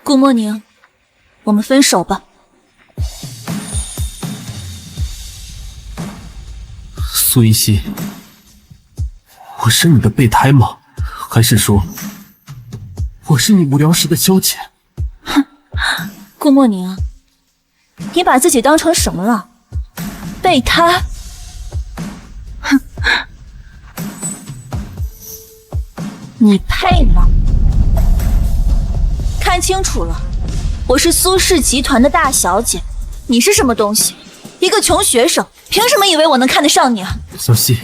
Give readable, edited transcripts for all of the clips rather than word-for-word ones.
顾莫宁，我们分手吧。苏云溪，我是你的备胎吗？还是说，我是你无聊时的消遣？哼，顾莫宁，你把自己当成什么了？备胎？哼，你配吗？看清楚了，我是苏氏集团的大小姐，你是什么东西？一个穷学生，凭什么以为我能看得上你啊？小溪，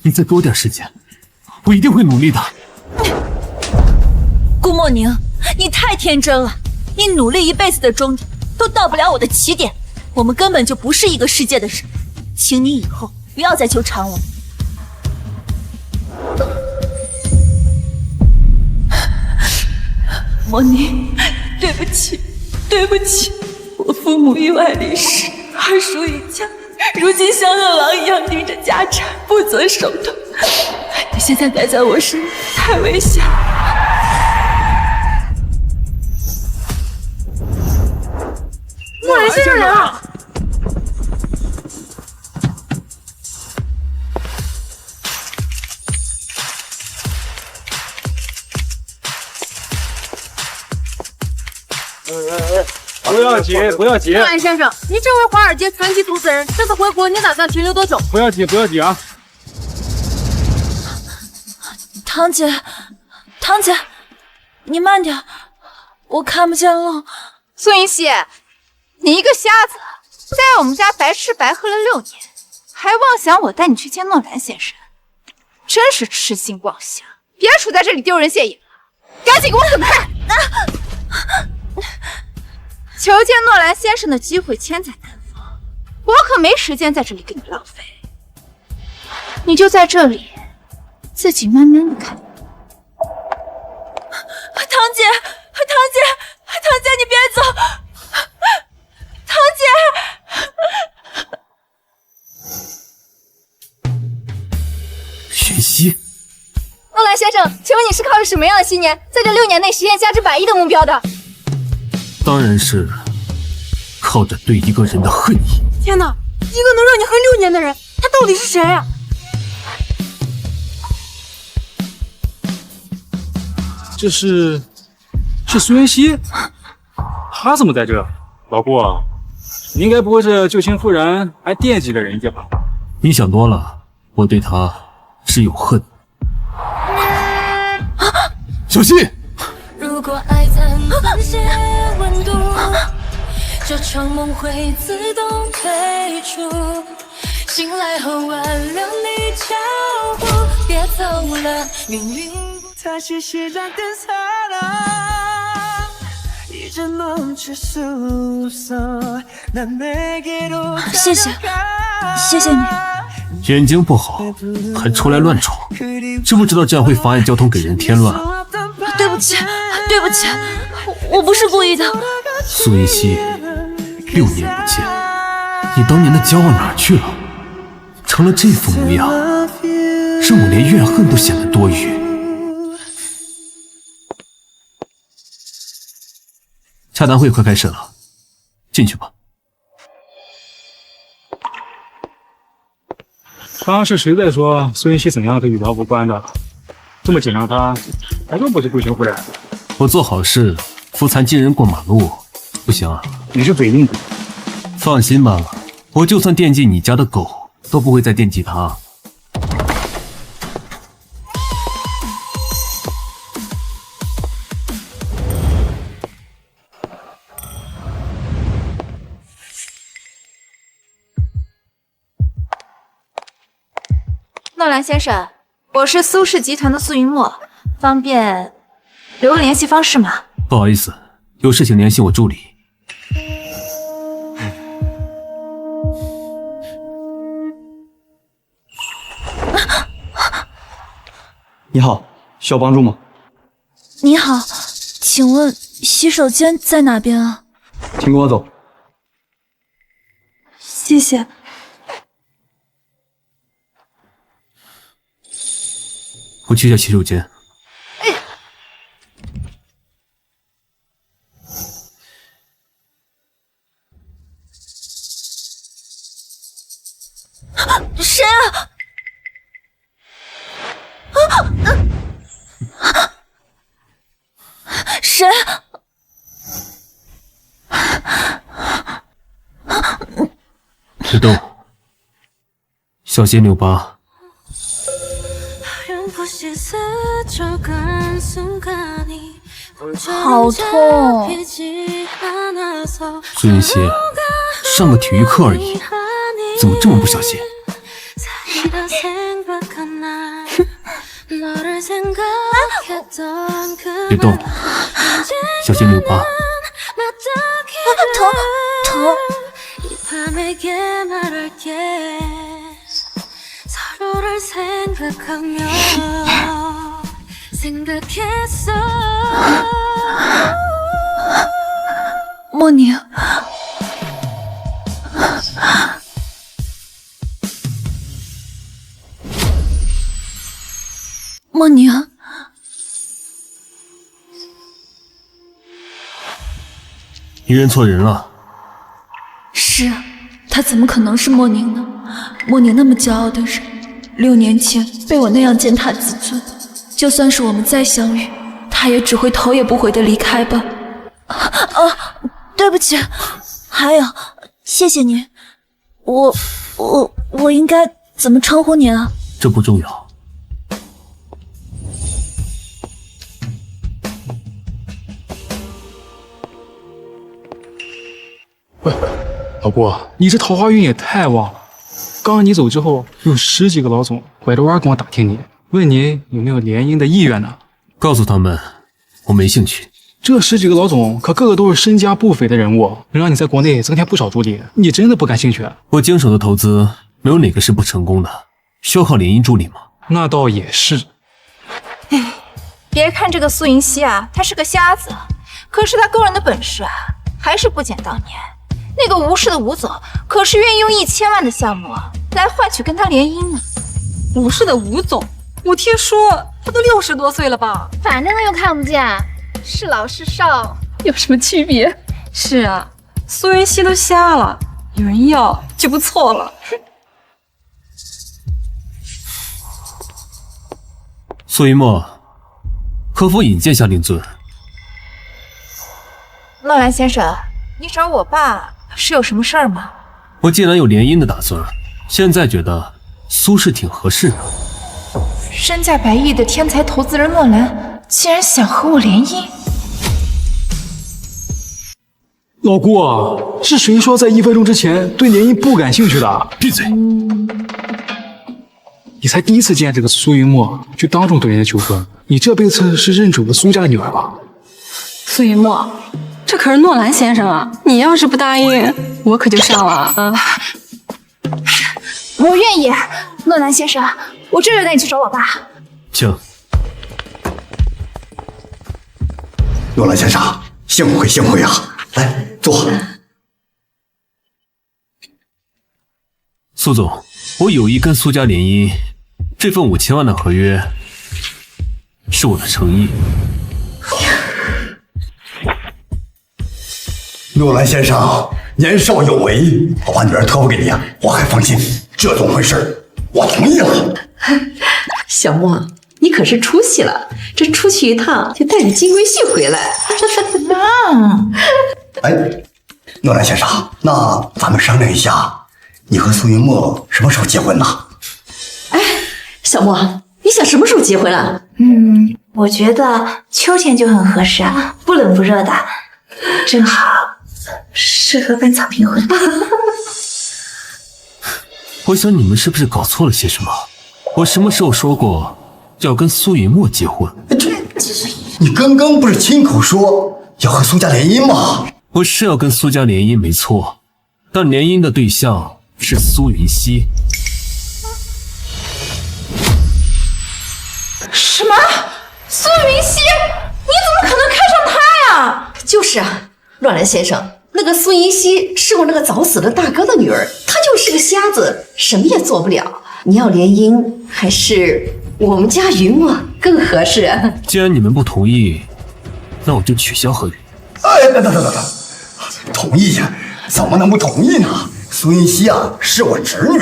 你再给我点时间，我一定会努力的。顾莫宁，你太天真了，你努力一辈子的终点都到不了我的起点，我们根本就不是一个世界的人，请你以后不要再纠缠我。莫宁，对不起，对不起，我父母意外离世，二叔一家如今像饿狼一样盯着家产，不择手段。你现在待在我身边太危险了。莫兰先生来了！不要急，不要急。莫兰先生，你这位华尔街传奇投资人，这次回国你打算停留多久？不要急，不要急啊！堂姐，堂姐，你慢点，我看不见路。苏云溪，你一个瞎子，在我们家白吃白喝了6年，还妄想我带你去见诺兰先生，真是痴心妄想！别杵在这里丢人现眼了，赶紧给我滚开！求见诺兰先生的机会千载难逢，我可没时间在这里给你浪费。你就在这里，自己慢慢的看。堂姐，堂姐，堂姐，你别走！堂姐，雪溪，诺兰先生，请问你是靠着什么样的信念，在这6年内实现价值100亿的目标的？当然是靠着对一个人的恨意。天哪，一个能让你恨6年的人，他到底是谁啊？这是苏云溪，他怎么在这？老顾，你应该不会是旧情复燃还惦记着人家吧？你想多了，我对他是有恨。小溪，如果爱暂缓些温度，这场梦会自动退出。醒来后挽留你脚步，别走了，命运。谢谢，谢谢你。眼睛不好还出来乱闯，知不知道这样会妨碍交通，给人添乱？对不起，对不起，我不是故意的。苏云溪，6年不见，你当年的骄傲哪儿去了？成了这副模样，让我连怨恨都显得多余。洽谈会快开始了，进去吧。刚刚是谁在说苏云溪怎样跟羽毛无关的？这么紧张他，还说不是旧情复燃？我做好事，扶残疾人过马路，不行啊？你是嘴硬的。放心吧，我就算惦记你家的狗，都不会再惦记他。诺兰先生，我是苏氏集团的苏云墨，方便留个联系方式吗？不好意思，有事请联系我助理。你好，需要帮助吗？你好，请问洗手间在哪边啊？请跟我走。谢谢。我去一下洗手间。谁？别动，小心扭疤。好痛！苏云溪，上个体育课而已，怎么这么不小心？别动，小心扭疤。疼！莫宁，莫宁，你认错人了。是，他怎么可能是莫宁呢？莫宁那么骄傲的人，6年前被我那样践踏自尊，就算是我们再相遇，他也只会头也不回的离开吧。对不起，还有，谢谢你。我应该怎么称呼你啊？这不重要。喂，老顾，你这桃花运也太旺了！刚刚你走之后，有10几个老总拐着弯跟我打听你，问你有没有联姻的意愿呢？告诉他们，我没兴趣。这10几个老总可个个都是身家不菲的人物，能让你在国内增添不少助力。你真的不感兴趣？我经手的投资没有哪个是不成功的，需要靠联姻助力吗？那倒也是。别看这个苏云溪啊，他是个瞎子，可是他过人的本事啊，还是不减当年。那个吴氏的吴总可是愿意用1000万的项目来换取跟他联姻呢。吴氏的吴总，我听说他都60多岁了吧？反正他又看不见，是老是少，有什么区别？是啊，苏云溪都瞎了，有人要就不错了。苏一墨，可否引荐下令尊？诺兰先生，你找我爸是有什么事儿吗？我既然有联姻的打算，现在觉得苏氏挺合适的。身价100亿的天才投资人诺兰，竟然想和我联姻？老顾，是谁说在1分钟之前对联姻不感兴趣的？闭嘴！你才第一次见这个苏云墨，就当众对人家求婚，你这辈子是认准了苏家的女儿吧？苏云墨，这可是诺兰先生啊！你要是不答应，我可就上了啊！我愿意，诺兰先生，我这就带你去找我爸。请。诺兰先生，幸会啊！来，坐。苏总，我有意跟苏家联姻，这份5000万的合约是我的诚意。诺兰先生年少有为，我把女儿托付给你，我很放心。这种婚事，我同意了。小莫，你可是出息了，这出去一趟就带着金龟婿回来。哎，诺兰先生，那咱们商量一下，你和苏云墨什么时候结婚呢？哎，小莫，你想什么时候结婚啊？我觉得秋天就很合适啊，不冷不热的，正好适合办草坪婚。我想你们是不是搞错了些什么？我什么时候说过要跟苏云墨结婚？你刚刚不是亲口说要和苏家联姻吗？我是要跟苏家联姻没错，但联姻的对象是苏云溪。什么？苏云溪？你怎么可能看上他呀？就是啊，乱兰先生，那个苏银溪是我那个早死的大哥的女儿，她就是个瞎子，什么也做不了。你要联姻，还是我们家云墨更合适啊？既然你们不同意，那我就取消合约。哎，等，同意呀？怎么能不同意呢？苏云溪啊，是我侄女，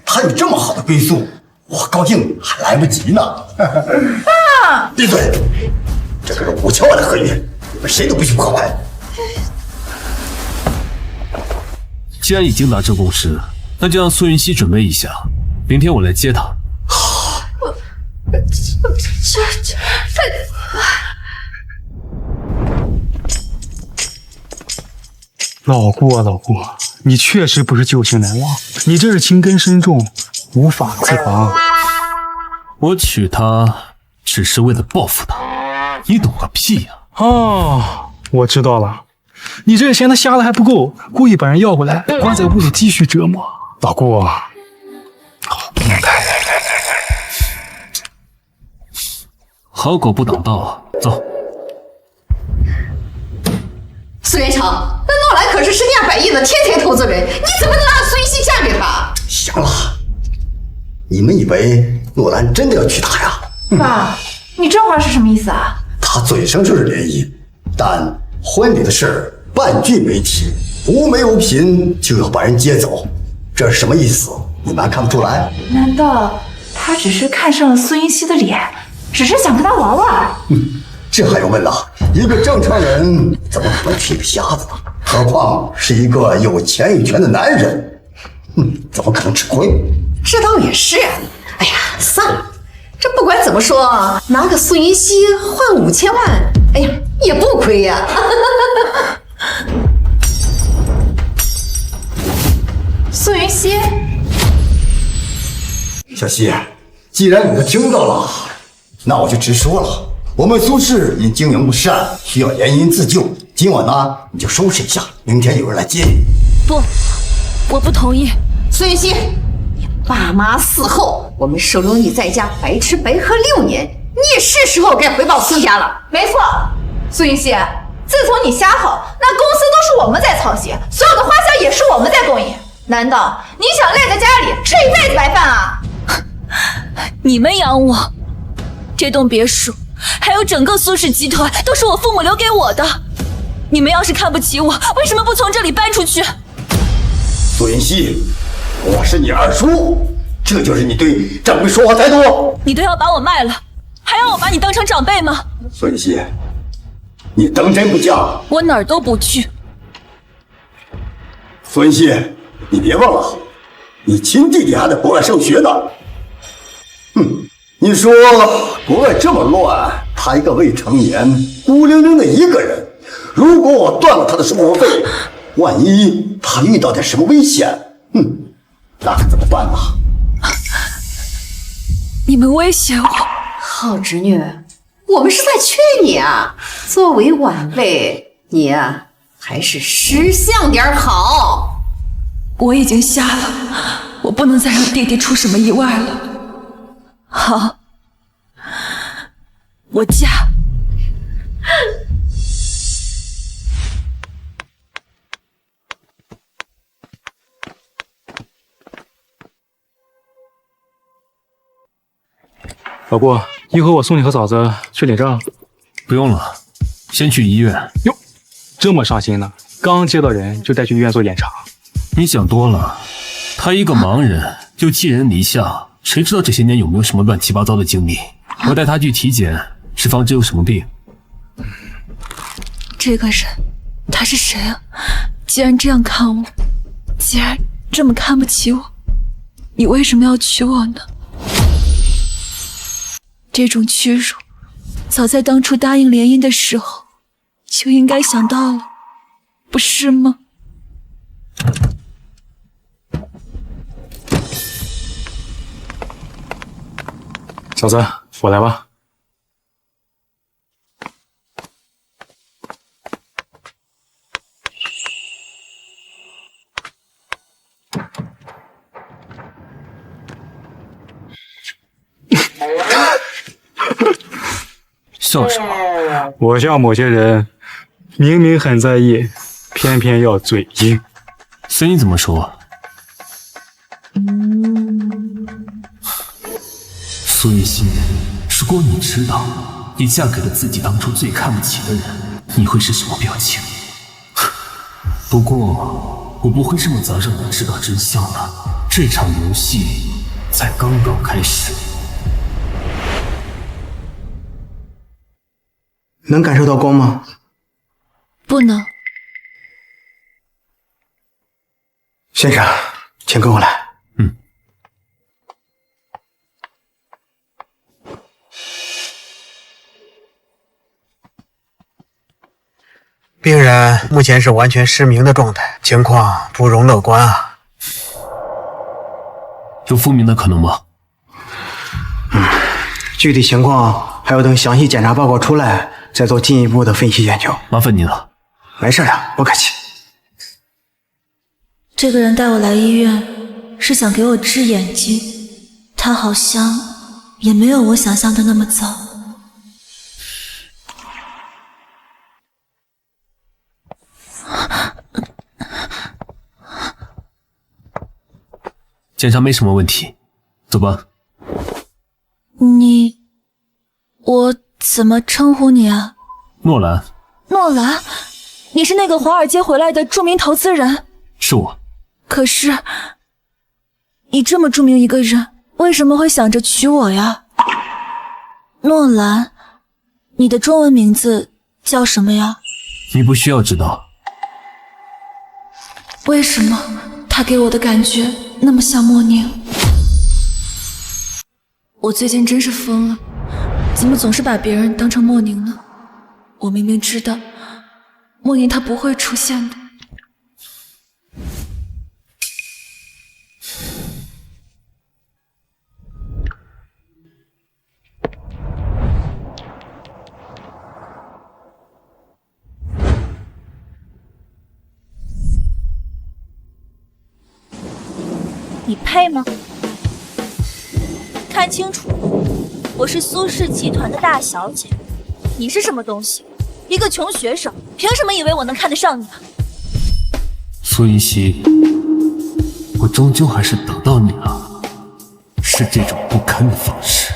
她有这么好的归宿，我高兴还来不及呢。爸，闭嘴！这可是5000万的合约，们谁都不许破坏。既然已经达成共识，那就让苏云溪准备一下，明天我来接她。老顾啊，老顾，你确实不是旧情难忘，你这是情根深重，无法自拔。我娶她只是为了报复她，你懂个屁呀！哦，我知道了，你这嫌他瞎的还不够，故意把人要回来，关在屋里继续折磨。老顾，好变态！好狗不挡道，走。苏连城，那诺兰可是身价100亿的天天投资人，你怎么能让孙熙嫁给他？行了，你们以为诺兰真的要娶她呀？爸，你这话是什么意思啊？他嘴上就是联姻，但婚礼的事儿半句没提，无媒无凭就要把人接走，这是什么意思？你们还看不出来？难道他只是看上了孙云熙的脸，只是想跟他玩玩？这还用问了？一个正常人怎么可能娶个瞎子呢？何况是一个有钱有权的男人，怎么可能吃亏？这倒也是。哎呀，算了，这不管怎么说，拿个苏云熙换5000万，哎呀，也不亏呀。苏云熙，小希，既然你都听到了，那我就直说了。我们苏氏因经营不善，需要联姻自救。今晚呢，你就收拾一下，明天有人来接你。不，我不同意。苏云熙，你爸妈死后，我们收留你在家白吃白喝6年，你也是时候该回报苏家了。没错，苏云熙，自从你瞎好，那公司都是我们在操心，所有的花销也是我们在供应。难道你想赖在家里吃一辈子白饭啊？你们养我，这栋别墅还有整个苏氏集团都是我父母留给我的。你们要是看不起我，为什么不从这里搬出去？苏云熙，我是你二叔，这就是你对长辈说话态度？你都要把我卖了，还要我把你当成长辈吗？苏云熙，你当真不嫁？我哪儿都不去。苏云熙，你别忘了，你亲弟弟还在国外上学呢。你说国外这么乱，他一个未成年，孤零零的一个人，如果我断了他的生活费，万一他遇到点什么危险，那可怎么办呢？你们威胁我？好侄女，我们是在劝你啊，作为晚辈，你啊还是识相点好。我已经瞎了，我不能再让弟弟出什么意外了。好，我嫁。老顾，一会儿我送你和嫂子去领证。不用了，先去医院。哟，这么上心呢？刚接到人就带去医院做检查。你想多了，他一个盲人就寄人篱下，谁知道这些年有没有什么乱七八糟的经历？我带他去体检，是防止有什么病。这个人，他是谁啊？既然这样看我，既然这么看不起我，你为什么要娶我呢？这种屈辱，早在当初答应联姻的时候就应该想到了，不是吗？嫂子，我来吧。笑什么？我像某些人，明明很在意，偏偏要嘴硬。随你怎么说。苏云熙，如果你知道你嫁给了自己当初最看不起的人，你会是什么表情？不过我不会这么早让你知道真相的，这场游戏才刚刚开始。能感受到光吗？不能。先生，请跟我来。病人目前是完全失明的状态，情况不容乐观啊。有复明的可能吗？具体情况还要等详细检查报告出来，再做进一步的分析研究。麻烦你了。没事的，不客气。这个人带我来医院是想给我治眼睛，他好像也没有我想象的那么糟。检查没什么问题，走吧。我怎么称呼你啊？诺兰。诺兰，你是那个华尔街回来的著名投资人？是我。可是，你这么著名一个人，为什么会想着娶我呀？诺兰，你的中文名字叫什么呀？你不需要知道。为什么他给我的感觉那么像莫宁？我最近真是疯了，怎么总是把别人当成莫宁呢？我明明知道莫宁他不会出现的。你配吗？看清楚，我是苏氏集团的大小姐，你是什么东西？一个穷学生，凭什么以为我能看得上你啊？苏云溪，我终究还是等到你了，是这种不堪的方式。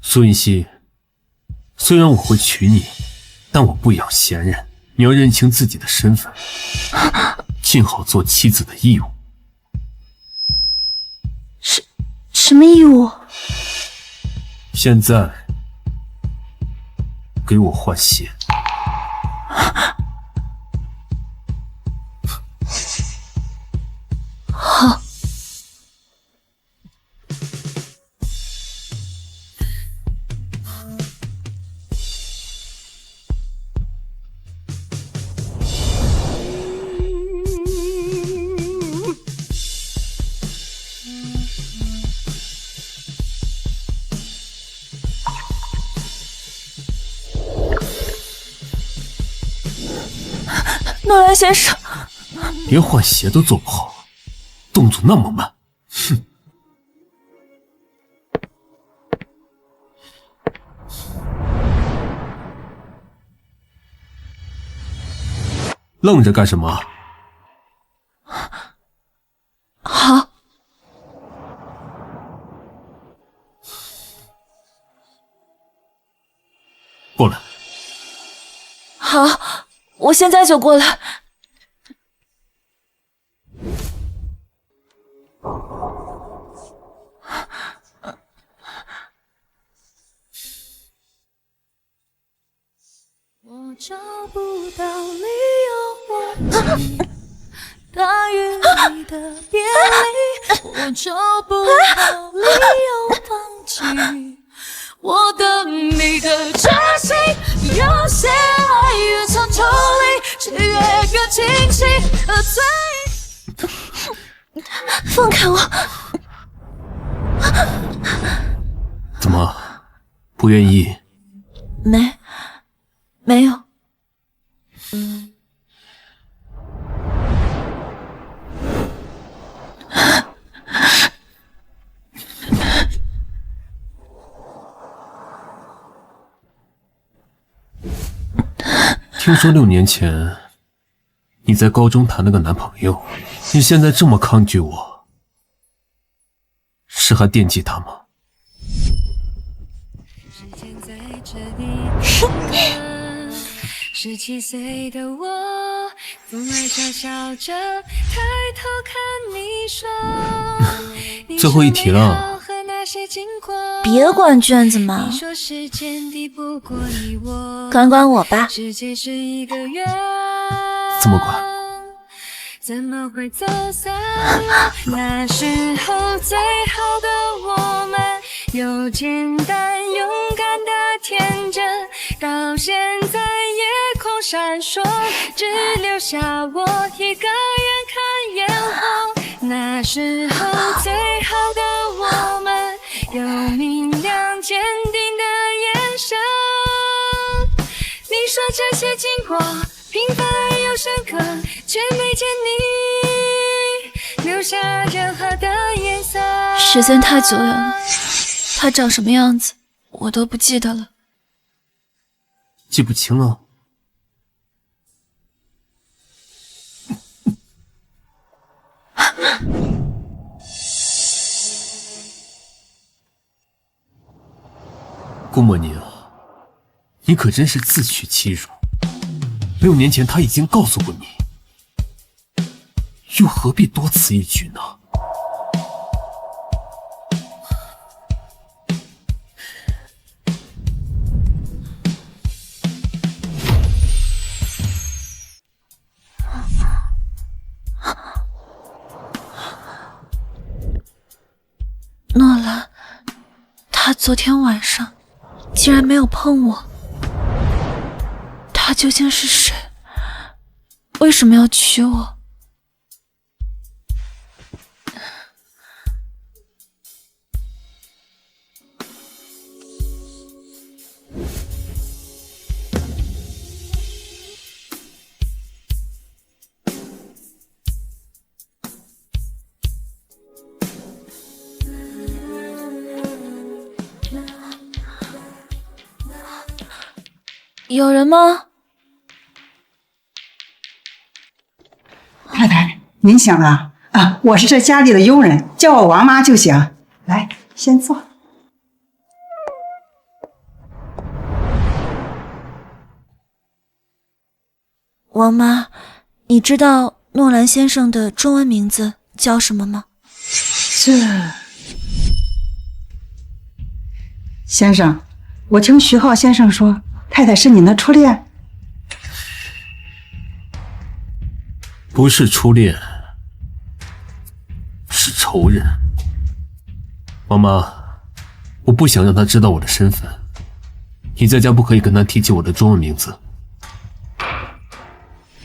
苏云溪，虽然我会娶你，但我不养闲人，你要认清自己的身份，尽好做妻子的义务。什么义务？现在给我换鞋。好。诺兰先生，连换鞋都做不好，动作那么慢，哼！愣着干什么？好。过来。好，我现在就过来。我找不到理由忘记大雨里的别离，我找不到理由放弃我等你的真心。有些爱越藏抽离，却越更清晰。放开我！怎么，不愿意？没有。听说6年前你在高中谈了个男朋友，你现在这么抗拒我，是还惦记他吗？17岁的我总爱嘲笑着抬头看你说最后一题了，别管卷子嘛，管管我吧。怎么管？怎么会走散？那时候最好的我们，又简单勇敢的天真，到现在夜空闪烁，只留下我一个人看烟火。那时候最好的我们，有明亮坚定的眼神。你说这些经过平凡而又深刻，却没见你留下任何的颜色。时间太久远了，他长什么样子我都不记得了。记不清了。顾莫宁，你可真是自取其辱。6年前他已经告诉过你，又何必多此一举呢？诺兰，他昨天晚上竟然没有碰我，他究竟是谁？为什么要娶我？有人吗？太太，您醒了啊？我是这家里的佣人，叫我王妈就行。来，先坐。王妈，你知道诺兰先生的中文名字叫什么吗？先生，我听徐浩先生说，太太是您的初恋。不是初恋，是仇人。王妈，我不想让他知道我的身份，你在家不可以跟他提起我的中文名字。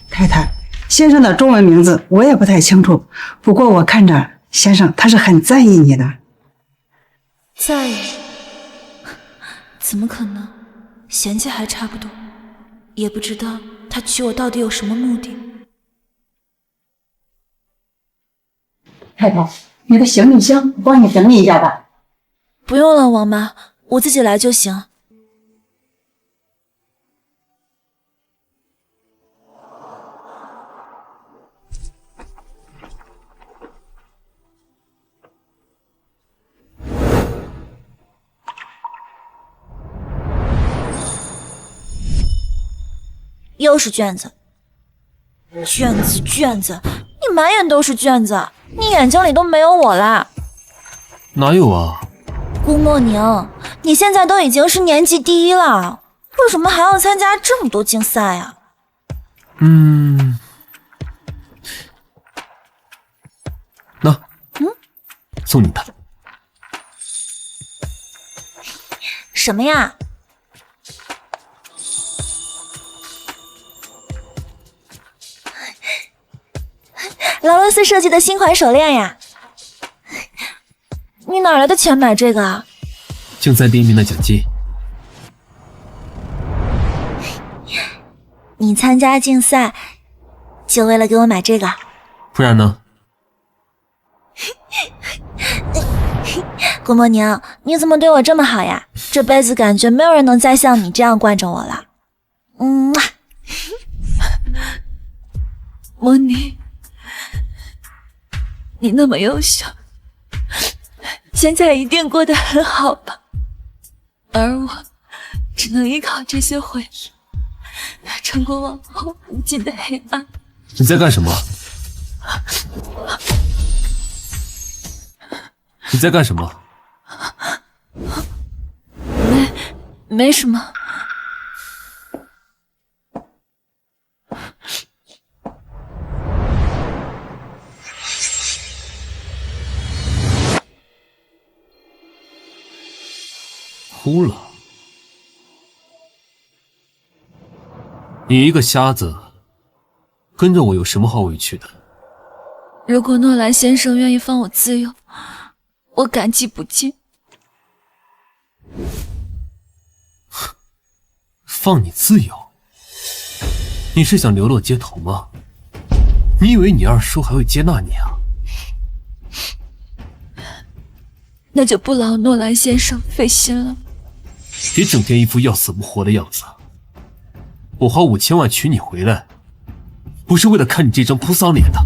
太太，先生的中文名字我也不太清楚，不过我看着先生他是很在意你的。在意？怎么可能？嫌弃还差不多，也不知道他娶我到底有什么目的。太太，你的行李箱我帮你整理一下吧。不用了，王妈，我自己来就行。又是卷子，卷子，你满眼都是卷子，你眼睛里都没有我啦。哪有啊？顾莫宁，你现在都已经是年级第1了，为什么还要参加这么多竞赛啊？那，送你的。什么呀？劳伦斯设计的新款手链呀！你哪来的钱买这个啊？竞赛第1名的奖金。你参加竞赛，就为了给我买这个？不然呢？顾莫宁，你怎么对我这么好呀？这辈子感觉没有人能再像你这样惯着我了。莫宁，你那么优秀，现在一定过得很好吧？而我只能依靠这些回忆，撑过往后无尽的黑暗。你在干什么？你在干什么？没什么。哭了？你一个瞎子，跟着我有什么好委屈的？如果诺兰先生愿意放我自由，我感激不尽。放你自由？你是想流落街头吗？你以为你二叔还会接纳你啊？那就不劳诺兰先生费心了。别整天一副要死不活的样子。我花5000万娶你回来，不是为了看你这张哭丧脸的。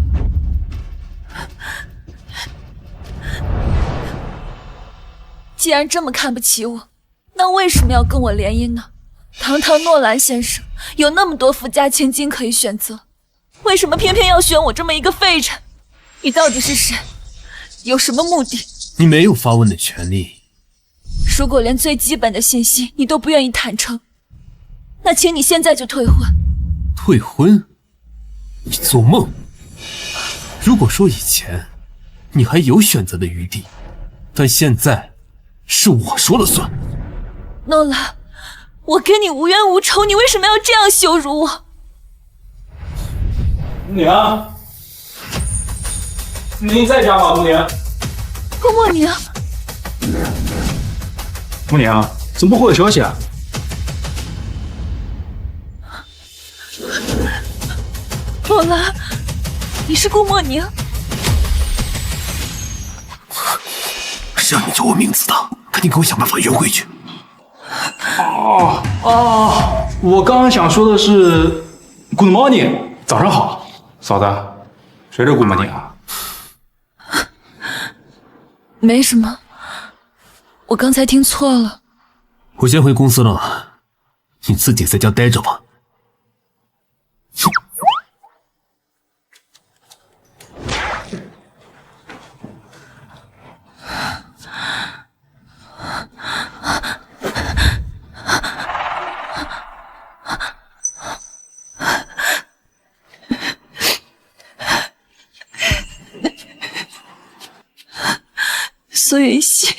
既然这么看不起我，那为什么要跟我联姻呢？堂堂诺兰先生有那么多富家千金可以选择，为什么偏偏要选我这么一个废人？你到底是谁？有什么目的？你没有发问的权利。如果连最基本的信息你都不愿意坦诚，那请你现在就退婚。退婚？你做梦！如果说以前你还有选择的余地，但现在是我说了算。诺兰，我跟你无冤无仇，你为什么要这样羞辱我？母娘，您在家吗？母娘，顾默宁，母娘，怎么不回我消息啊？诺兰，你是顾默宁？是让你叫我名字的，赶紧给我想办法圆回去。我刚刚想说的是 Good morning， 早上好，嫂子，谁是 Good morning 啊？没什么，我刚才听错了。我先回公司了，你自己在家待着吧。苏云溪，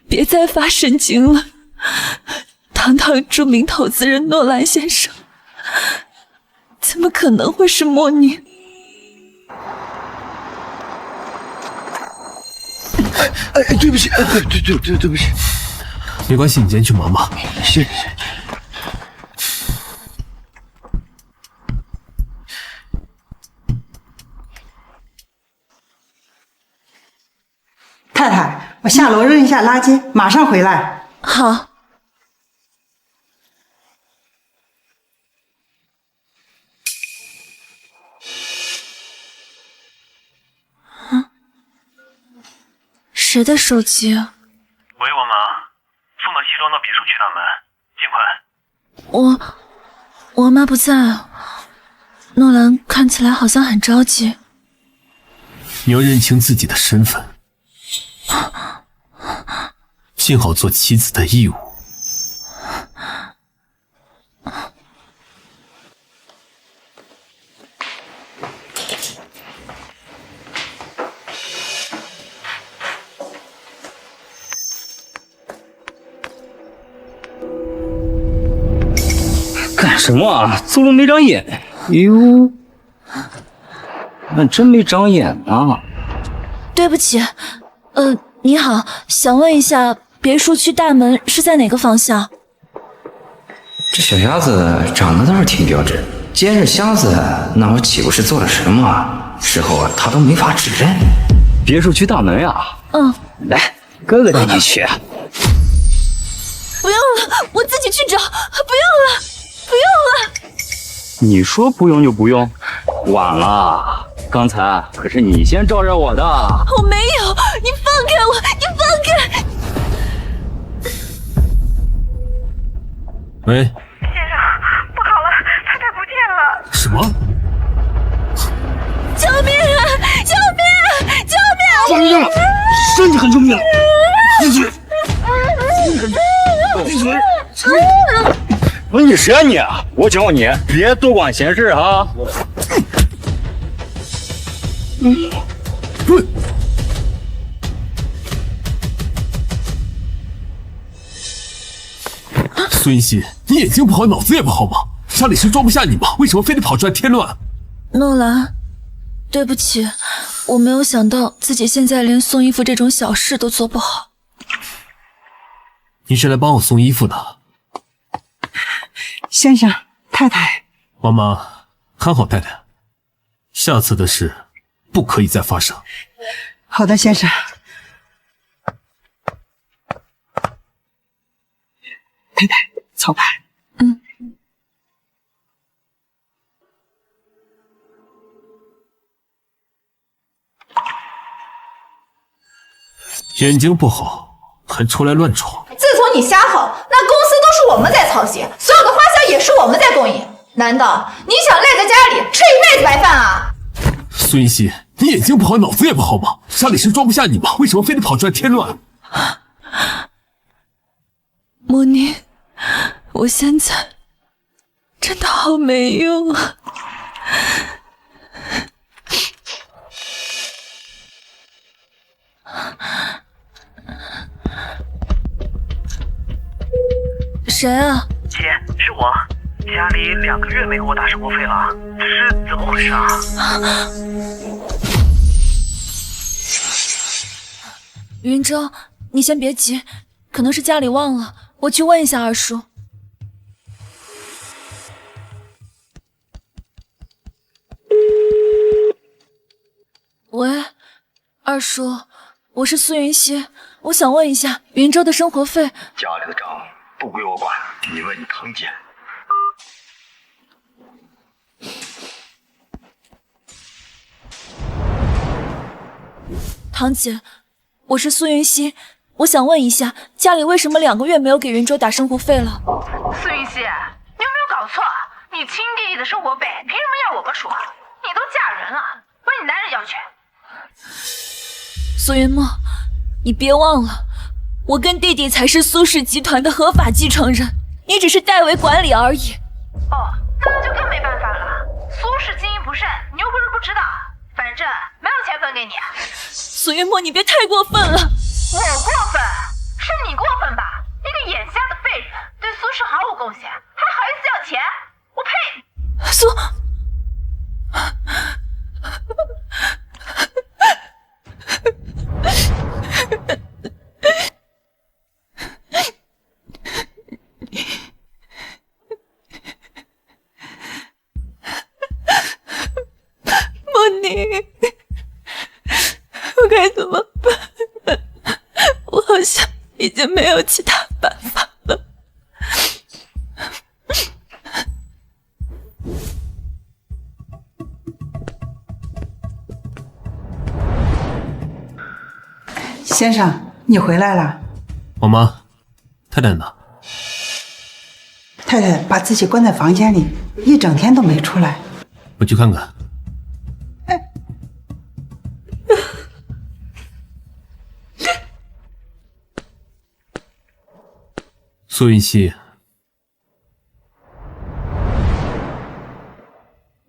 别再发神经了！堂堂著名投资人诺兰先生，怎么可能会是莫宁？对不起，对不起。没关系，你先去忙吧。谢谢。太太，我下楼扔一下垃圾，马上回来。好。谁的手机啊？喂，我妈，送到西庄的别墅区大门，尽快。我妈不在，诺兰看起来好像很着急。你要认清自己的身份，尽好做妻子的义务。干什么啊？走路没长眼。哟，那真没长眼啊。对不起，你好，想问一下，别墅区大门是在哪个方向？这小鸭子长得倒是挺标致，既然是瞎子，那我岂不是做了什么？事后他都没法指认。别墅区大门呀？来，哥哥带你去。不用了，我自己去找。不用了，不用了。你说不用就不用？晚了，刚才可是你先招惹我的。我没有，你放开我，你放开！喂，先生，不好了，太太不见了。什么？身体很重要。闭嘴！闭嘴！你谁啊你？我教你别多管闲事啊！孙一熙，你眼睛不好，脑子也不好吗？家里是装不下你吗？为什么非得跑出来添乱？诺兰，对不起，我没有想到自己现在连送衣服这种小事都做不好。你是来帮我送衣服的？先生，太太，妈妈，看好太太，下次的事不可以再发生。好的，先生。太太，操盘。眼睛不好，还出来乱闯。自从你瞎吼，那公司都是我们在操心，所有的花销也是我们在供应。难道你想赖在家里吃一辈子白饭啊？孙一熙，你眼睛不好，脑子也不好吗？家里是装不下你吗？为什么非得跑出来添乱？莫妮，我现在真的好没用啊！谁啊？姐，是我。家里2个月没给我打生活费了，这是怎么回事啊？云舟，你先别急，可能是家里忘了，我去问一下二叔。喂，二叔，我是苏云熙，我想问一下云舟的生活费。家里的账不归我管，你问你堂姐。堂姐，我是苏云熙，我想问一下，家里为什么2个月没有给云舟打生活费了？苏云熙，你有没有搞错？你亲弟弟的生活费凭什么要我们出？你都嫁人了，问你男人要去。苏云墨，你别忘了，我跟弟弟才是苏氏集团的合法继承人，你只是代为管理而已。哦，那就更没办法了。苏氏经营不善，你又不是不知道，反正没有钱分给你。苏云墨，你别太过分了。我过分？是你过分吧？一个眼瞎的废人，对苏氏毫无贡献，还好意思要钱？我呸！苏。莫妮，我该怎么办？我好像已经没有其他办法了。先生，你回来了。妈妈，太太呢？太太把自己关在房间里，一整天都没出来。我去看看。苏云熙，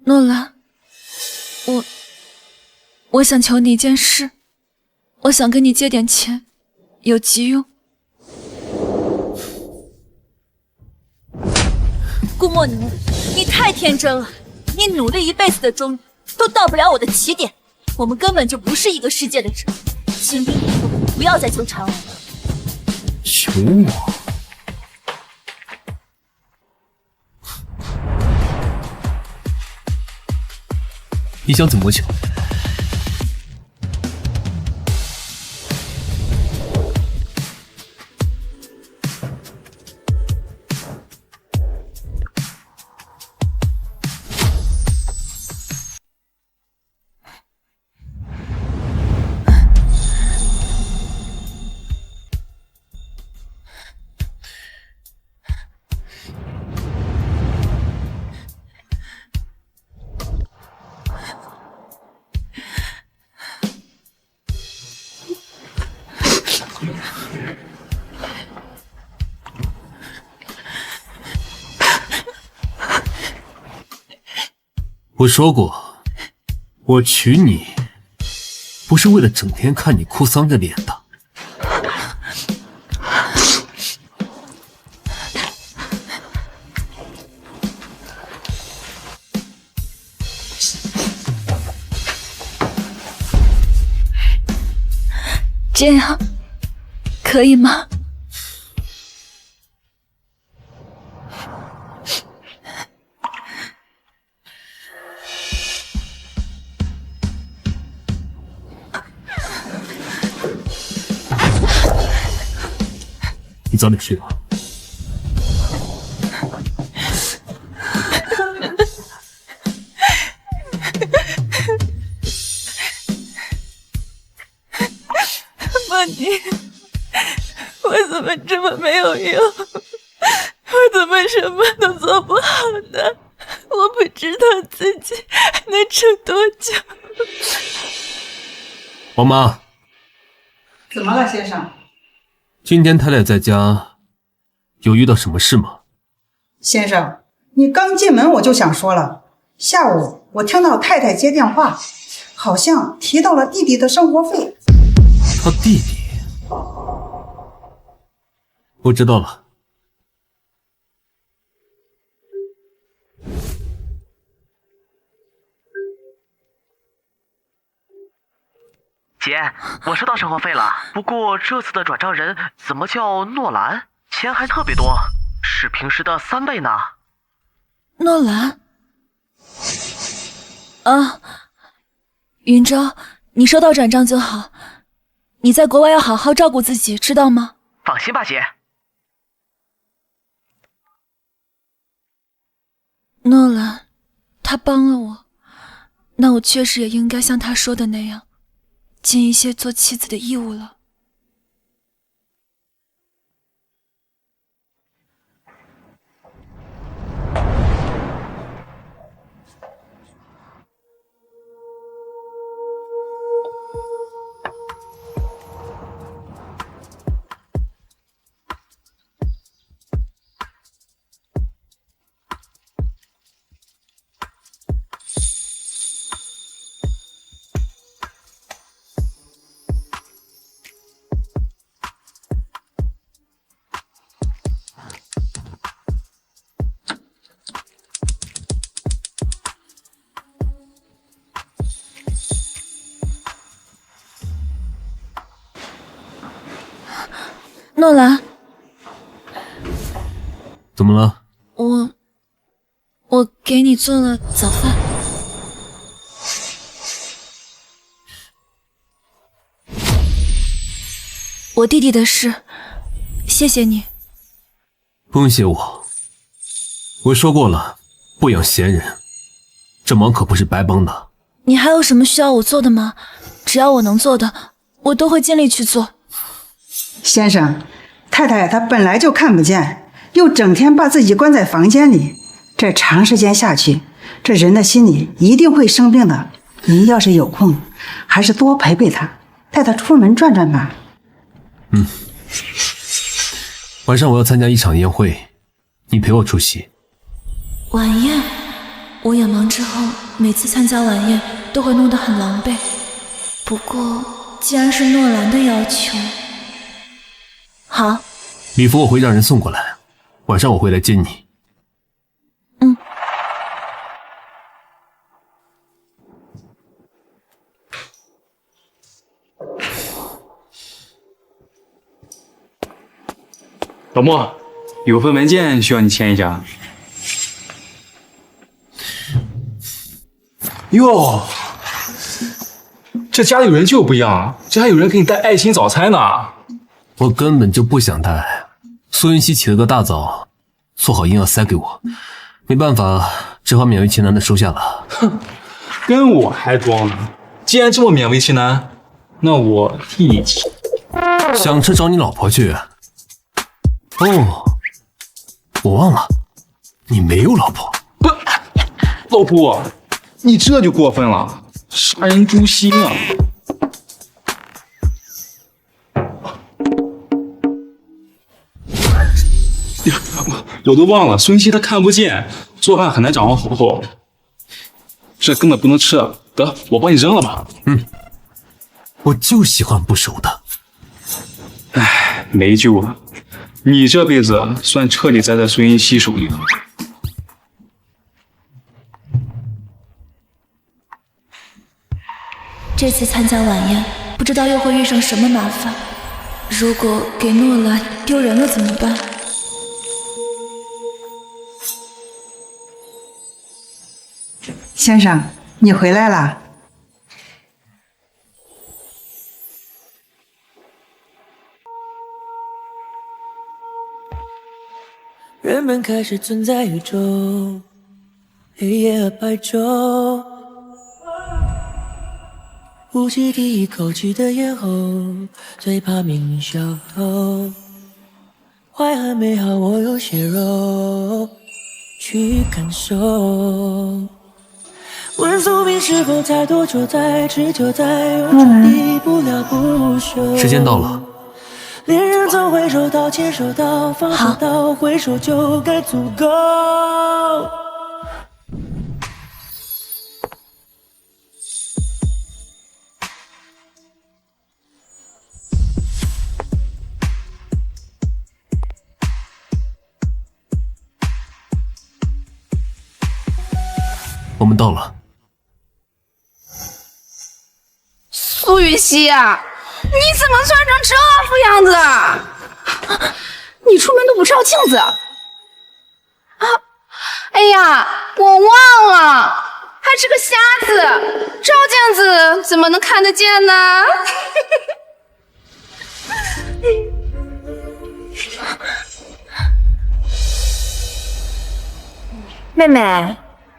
诺兰，我想求你一件事，我想跟你借点钱，有急用。顾墨宁，你太天真了，你努力一辈子的终都到不了我的起点，我们根本就不是一个世界的人，请你以后不要再纠缠我了。求我？你想怎么求？我说过，我娶你不是为了整天看你哭丧着脸的。这样可以吗？你早点睡吧。梦妮，我怎么这么没有用？我怎么什么都做不好呢？我不知道自己还能撑多久。王妈，怎么了，先生？今天太太在家，有遇到什么事吗？先生，你刚进门我就想说了，下午我听到太太接电话，好像提到了弟弟的生活费。他弟弟，我知道了。姐，我收到生活费了，不过这次的转账人怎么叫诺兰？钱还特别多，是平时的3倍呢。诺兰？啊，云昭，你收到转账就好。你在国外要好好照顾自己，知道吗？放心吧，姐。诺兰，他帮了我，那我确实也应该像他说的那样，尽一些做妻子的义务了。诺兰，怎么了？我给你做了早饭。我弟弟的事，谢谢你。不用谢我，我说过了，不养闲人，这忙可不是白帮的。你还有什么需要我做的吗？只要我能做的，我都会尽力去做。先生，太太她本来就看不见，又整天把自己关在房间里，这长时间下去，这人的心里一定会生病的。您要是有空，还是多陪陪她，带她出门转转吧。晚上我要参加一场宴会，你陪我出席。晚宴，我眼盲之后，每次参加晚宴都会弄得很狼狈。不过，既然是诺兰的要求，好。礼服我会让人送过来，晚上我会来接你。老莫，有份文件需要你签一下。哟，这家里有人就不一样，这还有人给你带爱心早餐呢。我根本就不想带，苏云熙起了个大早，做好硬要塞给我，没办法，只好勉为其难的收下了。哼，跟我还装呢。既然这么勉为其难，那我替你签。想吃找你老婆去。哦，我忘了，你没有老婆。不，老姑，你这就过分了，杀人诛心啊！我都忘了，孙熙她看不见，做饭很难掌握火候。这根本不能吃，得我帮你扔了吧。我就喜欢不熟的。唉，没救了，你这辈子算彻底栽在孙英熙手里了。这次参加晚宴，不知道又会遇上什么麻烦。如果给诺兰丢人了怎么办？先生，你回来啦。人们开始存在宇宙，黑夜和白昼。呼气第一口气的咽喉，最怕命运消透。坏和美好，我有血肉去感受。问宿命是否太多就在持久在永远离不了不朽。时间到了。恋人总会收到，牵手到，放手到，挥手就该足够。我们到了。苏雨熙啊，你怎么穿成这副样子啊？你出门都不照镜子啊？哎呀，我忘了，还是个瞎子，照镜子怎么能看得见呢？妹妹，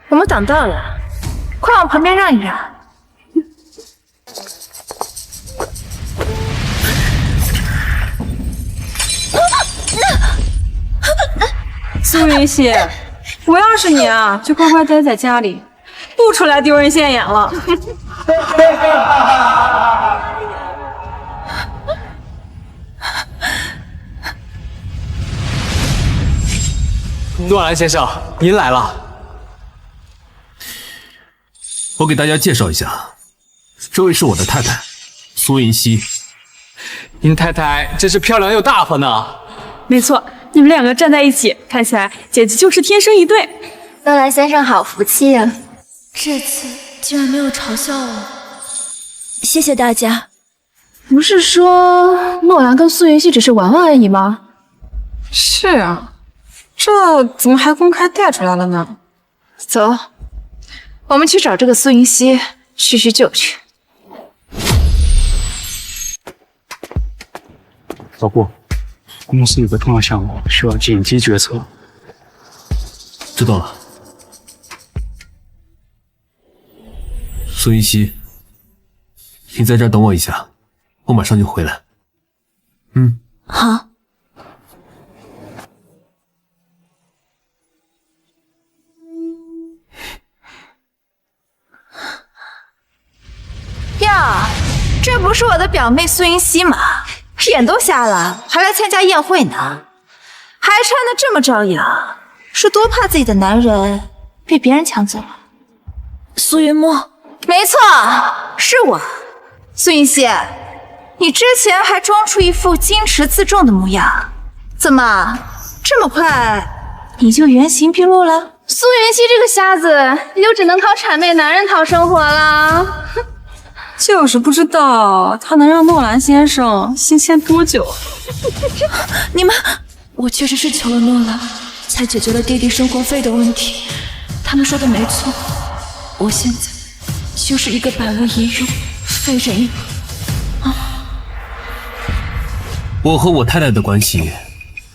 我们等到了，快往旁边让一让。苏云熙，我要是你啊，就乖乖待在家里，不出来丢人现眼了。诺兰先生，您来了。我给大家介绍一下，这位是我的太太，苏云熙。您太太真是漂亮又大方呢。没错，你们两个站在一起，看起来简直就是天生一对。诺兰先生好福气啊！这次竟然没有嘲笑我，谢谢大家。不是说诺兰跟苏云熙只是玩玩而已吗？是啊，这怎么还公开带出来了呢？走，我们去找这个苏云熙叙叙旧去。老顾，公司有个重要项目需要紧急决策。知道了。苏云熙，你在这儿等我一下，我马上就回来。好。呀，这不是我的表妹苏云熙吗？眼都瞎了，还来参加宴会呢，还穿得这么张扬，是多怕自己的男人被别人抢走了？苏云墨，没错，是我。苏云熙，你之前还装出一副矜持自重的模样，怎么这么快你就原形毕露了？苏云熙这个瞎子，也就只能靠谄媚男人讨生活了。就是不知道他能让诺兰先生新鲜多久。你们，我确实是求了诺兰，才解决了弟弟生活费的问题。他们说的没错，我现在就是一个百无一用、废人一个。我和我太太的关系，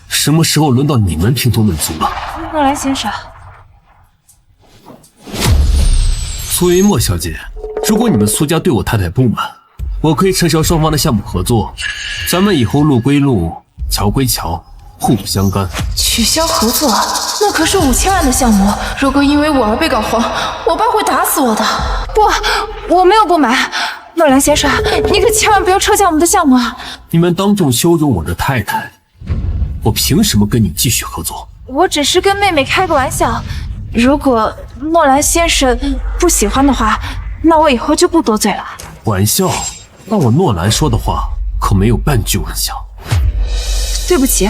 什么时候轮到你们评头论足了？诺兰先生，苏云墨小姐，如果你们苏家对我太太不满，我可以撤销双方的项目合作，咱们以后路归路，桥归桥，互不相干。取消合作，那可是5000万的项目，如果因为我而被搞黄，我爸会打死我的。不，我没有不满。诺兰先生，你可千万不要撤销我们的项目啊！你们当众羞辱我的太太，我凭什么跟你继续合作？我只是跟妹妹开个玩笑，如果诺兰先生不喜欢的话，那我以后就不多嘴了。玩笑，那我诺兰说的话可没有半句玩笑。对不起，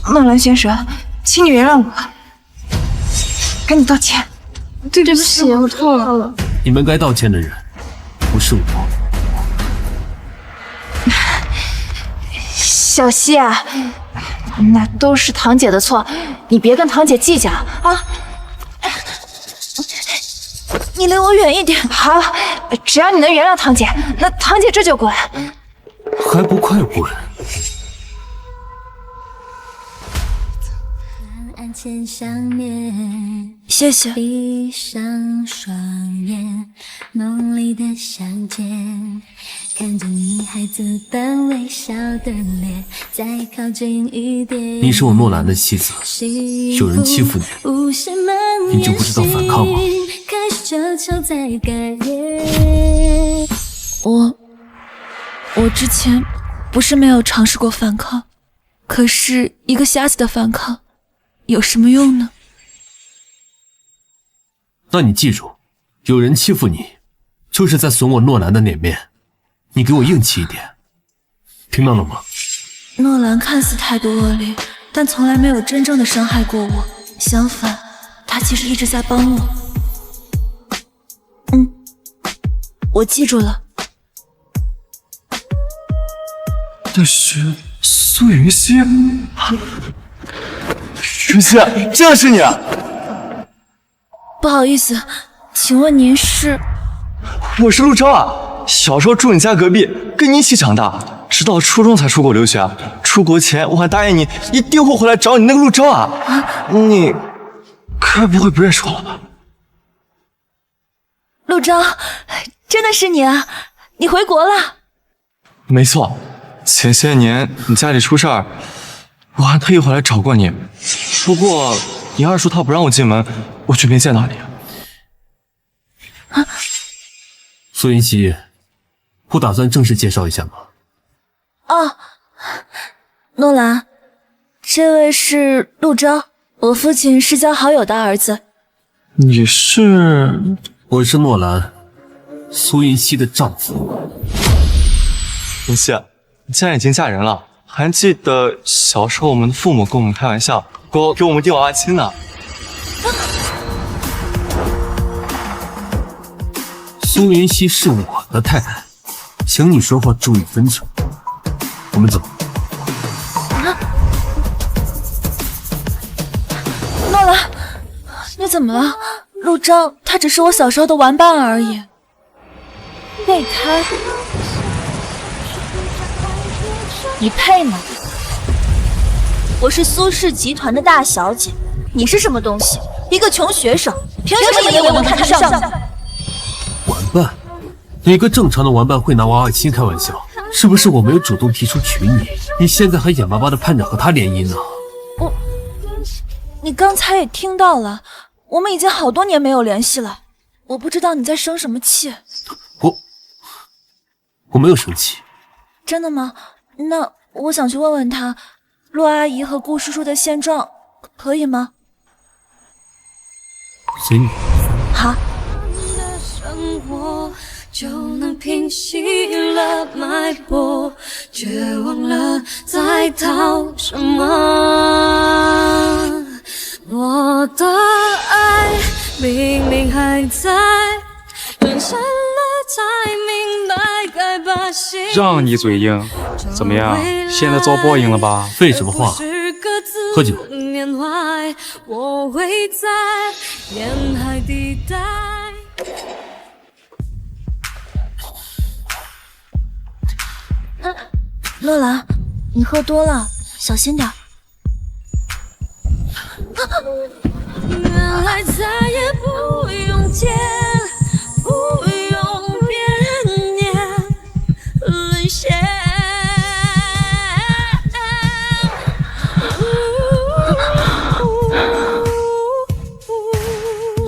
诺兰先生，请你原谅我，赶紧道歉。对不起，我错了。你们该道歉的人不是我。小希啊，那都是堂姐的错，你别跟堂姐计较啊。你离我远一点。好，只要你能原谅堂姐，那堂姐这就滚。还不快滚！前相面，谢谢。闭上双眼，梦里的相见，看着你孩子般微笑的脸，再靠近一点。你是我诺兰的妻子，有人欺负你，你就不知道反抗吗？开始这球在改变。我之前不是没有尝试过反抗，可是一个瞎子的反抗有什么用呢？那你记住，有人欺负你，就是在损我诺兰的脸面。你给我硬气一点，听到了吗？诺兰看似态度恶劣，但从来没有真正的伤害过我，相反，他其实一直在帮我。我记住了。这是苏云溪。云溪，这是你啊！不好意思，请问您是？我是陆钊啊，小时候住你家隔壁，跟你一起长大，直到初中才出国留学。出国前我还答应你，一定会回来找你那个陆钊啊。你该不会不认识我了吧？陆钊，真的是你啊！你回国了？没错，前些年你家里出事儿，我还特意回来找过你。不过你二叔他不让我进门，我就没见到你。苏云溪，不打算正式介绍一下吗？哦，诺兰，这位是陆钊，我父亲是交好友的儿子。你是？我是诺兰，苏云溪的丈夫。云溪，你既然已经嫁人了，还记得小时候我们的父母跟我们开玩笑，给我们订娃娃亲呢。苏云溪是我的太太，请你说话注意分寸。我们走。诺兰，你怎么了？陆钊他只是我小时候的玩伴而已。备胎，你配吗？我是苏氏集团的大小姐，你是什么东西？一个穷学生，凭什么也我能看得上？玩伴？哪个正常的玩伴会拿娃娃亲开玩笑？是不是我没有主动提出娶你，你现在还眼巴巴的盼着和他联姻呢？你刚才也听到了，我们已经好多年没有联系了，我不知道你在生什么气。我没有生气。真的吗？那我想去问问他，陆阿姨和顾叔叔的现状，可以吗？随你。好。就能平息了脉搏，却忘了在逃什么。我的爱明明还在，人生了才明白该把心。让你嘴硬，怎么样？现在遭报应了吧？废什么话？喝酒。我会在沿海地带。诺兰，你喝多了，小心点。原来再也不用见，不用别人念沦陷。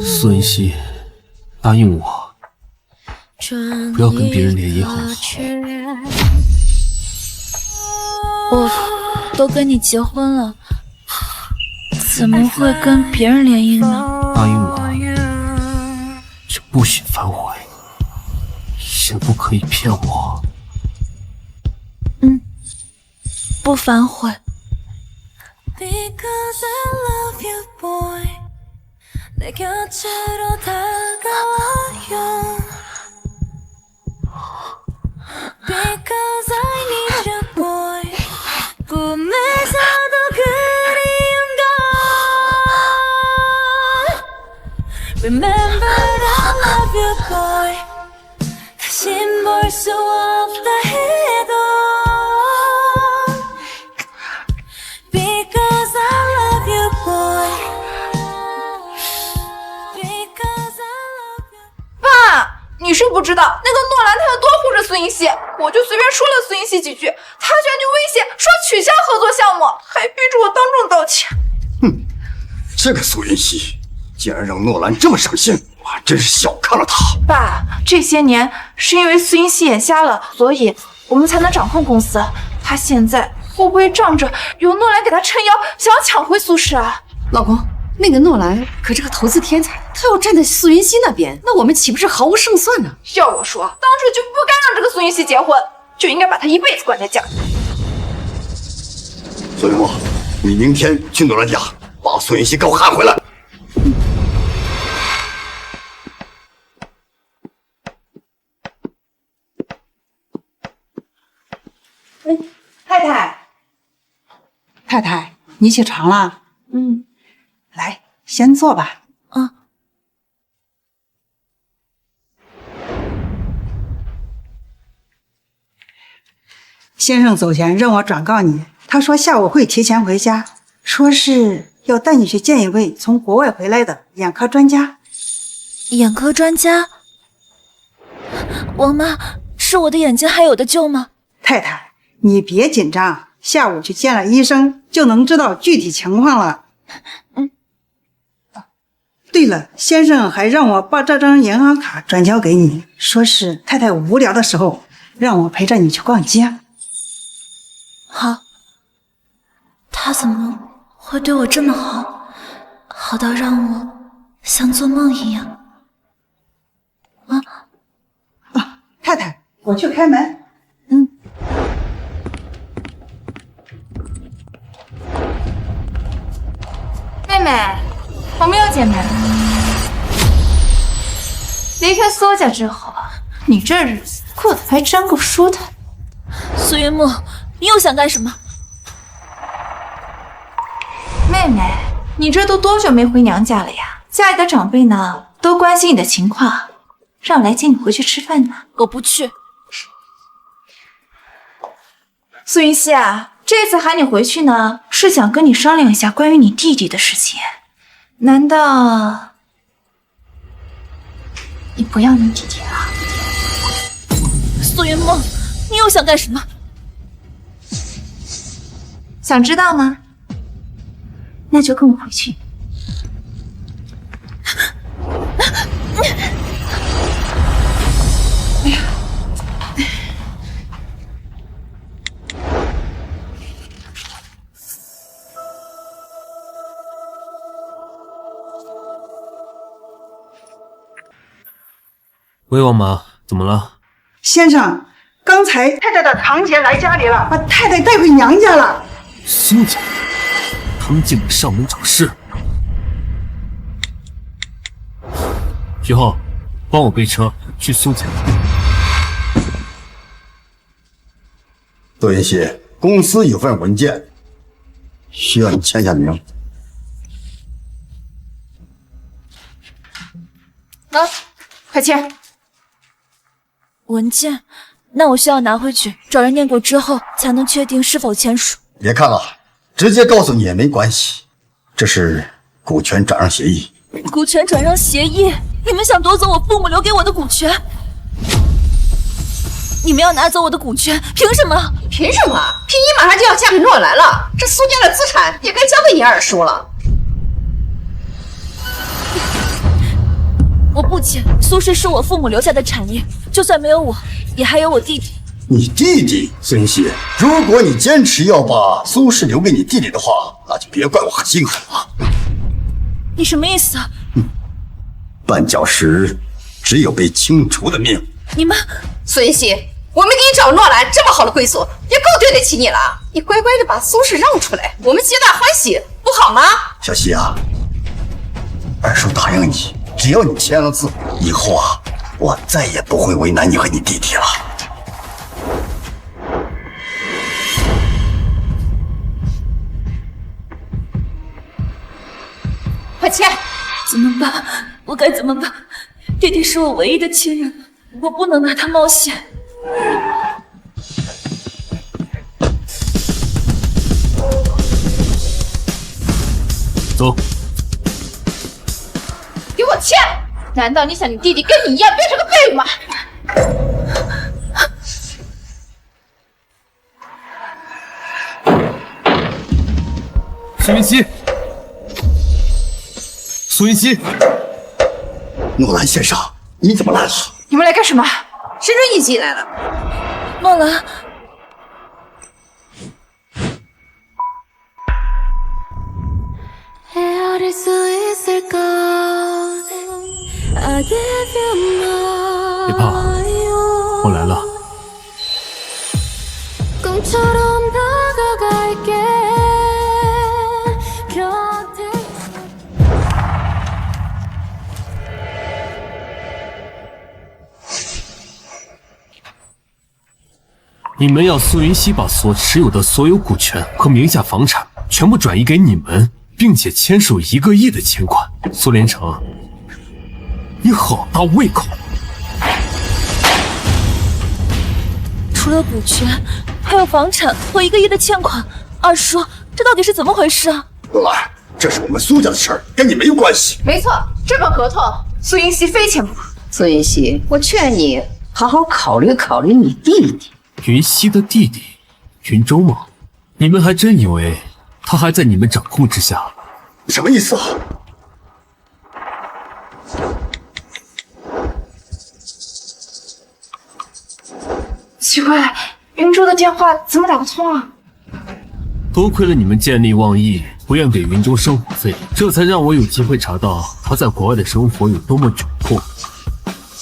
苏云溪，答应我，不要跟别人联姻好吗？我都跟你结婚了，怎么会跟别人联姻呢？答应我。不许反悔，也不可以骗我。不反悔。Because I love you, boy. 내 곁으로 다가와요. Because I need you, boy. 꿈에서도 그리운 걸. Remember I love you, boy. 다신 볼 수 없다 해도. Because I love you, boy. Because I love you. 爸，你是不知道那个诺兰他有多护着苏银熙，我就随便说了苏银熙几句，他居然就威胁说取消合作项目，还逼着我当众道歉。这个苏云熙竟然让诺兰这么伤心，我还真是小看了他。爸，这些年是因为苏银熙眼瞎了，所以我们才能掌控公司。他现在会不会仗着有诺兰给他撑腰，想要抢回苏氏啊？老公，那个诺兰可是个投资天才，他要站在苏云熙那边，那我们岂不是毫无胜算呢？要我说，当初就不该让这个苏云熙结婚，就应该把他一辈子关在家里。苏云墨，你明天去诺兰家，把苏云熙给我喊回来。太太，你起床了？来，先坐吧。先生走前让我转告你，他说下午会提前回家，说是要带你去见一位从国外回来的眼科专家。眼科专家？王妈，是我的眼睛还有的救吗？太太，你别紧张，下午去见了医生就能知道具体情况了。对了，先生还让我把这张银行卡转交给你，说是太太无聊的时候让我陪着你去逛街。好，他怎么会对我这么好，好到让我像做梦一样？太太，我去开门。妹妹，我们又见面了。离开苏家之后，你这日子过得还真够舒坦。苏云墨，你又想干什么？妹妹，你这都多久没回娘家了呀？家里的长辈呢，都关心你的情况，让我来接你回去吃饭呢。我不去。苏云熙啊，这次喊你回去呢，是想跟你商量一下关于你弟弟的事情。难道你不要你弟弟了？苏云墨，你又想干什么？想知道吗？那就跟我回去。哎呀！喂，王妈，怎么了？先生，刚才太太的堂姐来家里了，把太太带回娘家了。苏家，他们竟敢上门找事！徐浩，帮我备车去苏家。窦云熙，公司有份文件，需要你签下名。快签。文件，那我需要拿回去，找人念过之后才能确定是否签署。别看了，直接告诉你也没关系，这是股权转让协议。股权转让协议？你们想夺走我父母留给我的股权？你们要拿走我的股权，凭什么？凭什么？凭你马上就要嫁给诺兰了，这苏家的资产也该交给你二叔了。我不签，苏氏是我父母留下的产业，就算没有我，也还有我弟弟。你弟弟孙熙，如果你坚持要把苏氏留给你弟弟的话，那就别怪我狠心狠了。你什么意思啊？绊脚石只有被清除的命。你们，苏云溪，我们给你找诺兰这么好的归宿，也够对得起你了。你乖乖的把苏氏让出来，我们皆大欢喜，不好吗？小溪啊，二叔答应你，只要你签了字，以后啊，我再也不会为难你和你弟弟了。快签！怎么办？我该怎么办？弟弟是我唯一的亲人，我不能拿他冒险。走。给我签！难道你想你弟弟跟你一样变成个废物吗？苏云溪，苏云溪，诺兰先生，你怎么来了？你们来干什么？谁准你进来了？诺兰。别怕，我来了。你们要苏云溪把所持有的所有股权和名下房产全部转移给你们，并且签署1个亿的钱款。苏连成，你好大胃口！除了股权，还有房产和1个亿的欠款。二叔，这到底是怎么回事啊？诺兰，这是我们苏家的事儿，跟你没有关系。没错，这份合同苏云溪非签不可。苏云溪，我劝你好好考虑考虑你弟弟。云溪的弟弟云舟吗？你们还真以为他还在你们掌控之下？什么意思啊？奇怪，云舟的电话怎么打不通啊？多亏了你们见利忘义，不愿给云舟生活费，这才让我有机会查到他在国外的生活有多么窘迫。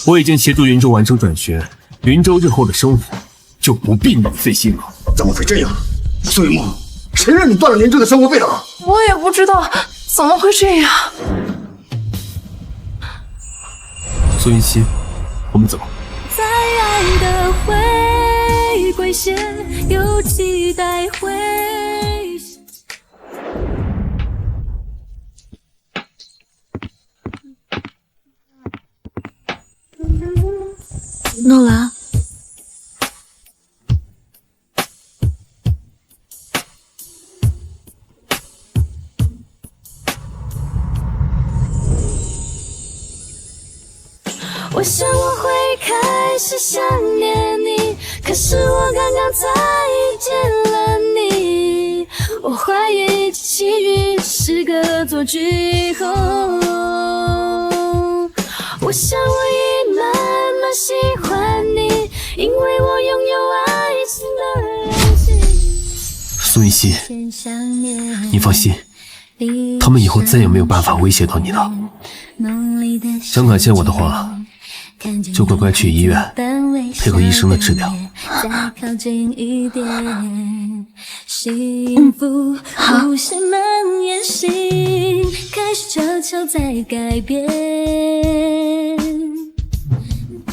我已经协助云舟完成转学，云舟日后的生活就不必你费心了。怎么会这样？苏云梦，谁让你断了云舟的生活费了？我也不知道，怎么会这样？苏云溪，我们走。在爱的回归线，有期待回现。诺兰。我想我会开始想念你，可是我刚刚再见了你。我怀疑这奇遇是个恶作剧。我想我已慢慢喜欢你，因为我拥有爱情的勇气。苏云溪，你放心，他们以后再也没有办法威胁到你了。想感谢我的话，就乖乖去医院配合医生的治疗。好。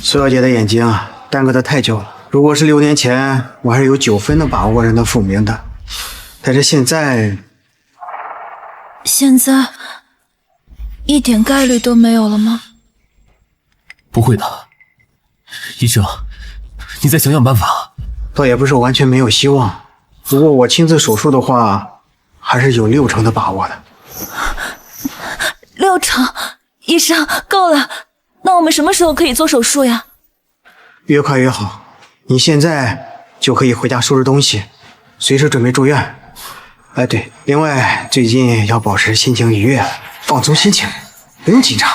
苏小姐的眼睛耽搁得太久了，如果是6年前，我还是有9分的把握让她复明的，但是现在一点概率都没有了吗？不会的，医生，你再想想办法。倒也不是完全没有希望，如果我亲自手术的话，还是有6成的把握的。6成？医生，够了。那我们什么时候可以做手术呀？越快越好。你现在就可以回家收拾东西，随时准备住院。哎，对，另外最近要保持心情愉悦，放松心情，不用紧张。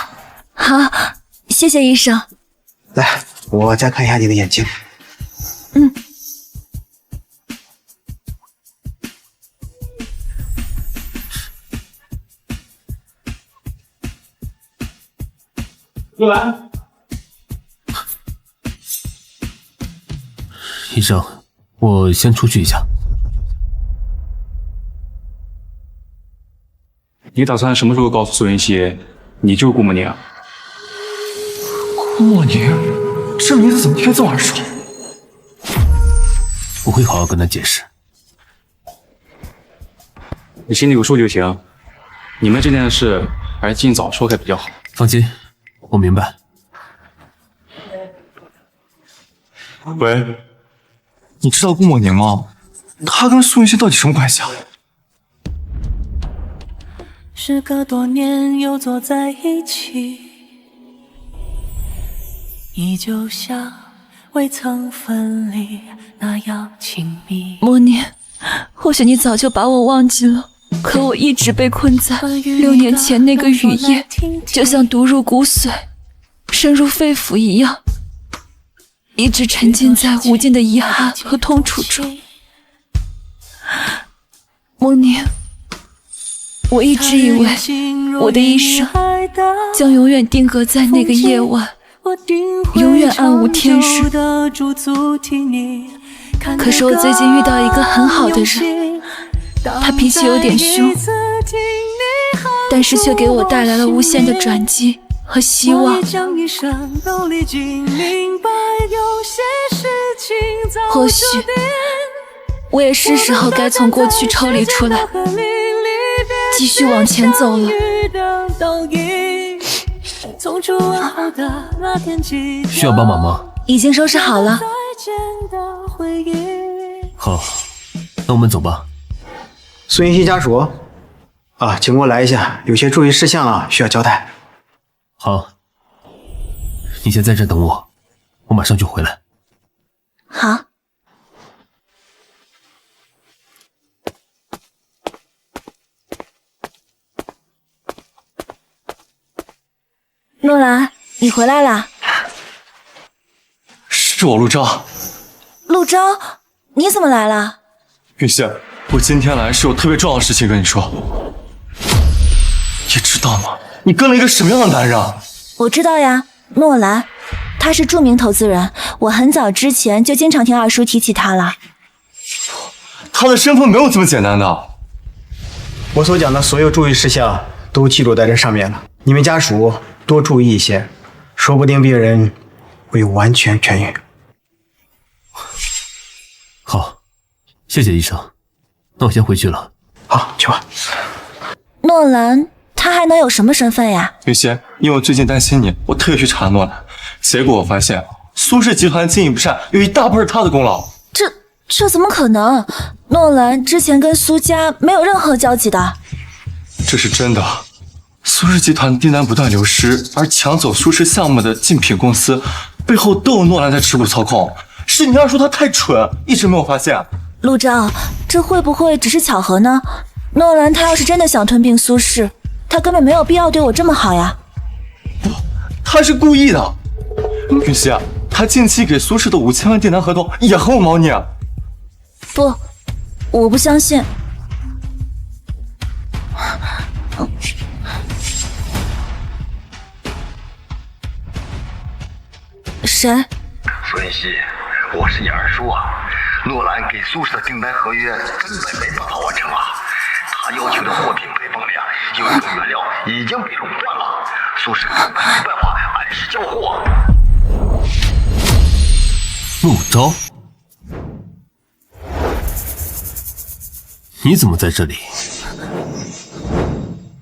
好，谢谢医生。来，我再看一下你的眼睛。若兰，医生，我先出去一下。你打算什么时候告诉苏云溪，你就是顾慕宁？顾慕宁，这名字怎么听着这么耳熟？我会好好跟他解释。你心里有数就行。你们这件事还是尽早说开比较好。放心，我明白。喂，你知道顾慕宁吗？他跟苏云溪到底什么关系啊？时隔多年又坐在一起，依旧像未曾分离那样亲密。慕宁，或许你早就把我忘记了，可我一直被困在6年前那个雨夜，就像毒入骨髓，深入肺腑一样，一直沉浸在无尽的遗憾和痛楚中。慕宁，我一直以为我的一生将永远定格在那个夜晚，永远暗无天日。可是我最近遇到一个很好的人，他脾气有点凶，但是却给我带来了无限的转机和希望。或许我也是时候该从过去抽离出来，继续往前走了。需要帮忙吗？已经收拾好了。好，那我们走吧。苏云溪家属啊，请过来一下，有些注意事项啊需要交代。好，你先在这等我，我马上就回来。好。诺兰，你回来啦？是我陆昭。陆昭，你怎么来了？云溪，我今天来是有特别重要的事情跟你说。你知道吗？你跟了一个什么样的男人啊？我知道呀，诺兰，他是著名投资人，我很早之前就经常听二叔提起他了。他的身份没有这么简单的。我所讲的所有注意事项都记录在这上面了，你们家属多注意一些，说不定病人会完全痊愈。好，谢谢医生，那我先回去了。好，去吧。诺兰，他还能有什么身份呀？云溪，因为我最近担心你，我特意去查诺兰，结果我发现苏氏集团经营不善，有一大半是他的功劳。这怎么可能？诺兰之前跟苏家没有任何交集的。这是真的。苏氏集团订单不断流失，而抢走苏氏项目的竞品公司背后都有诺兰在持股操控。是你二叔他太蠢，一直没有发现。陆昭，这会不会只是巧合呢？诺兰他要是真的想吞并苏氏，他根本没有必要对我这么好呀。不，他是故意的。云溪，他近期给苏氏的5000万订单合同也很有猫腻。不，我不相信。谁？苏云溪，我是你二叔啊。诺兰给苏氏的订单合约根本没办法完成啊，他要求的货品配方量有一个原料已经被垄断了，苏氏根本没办法按时交货。陆昭，你怎么在这里？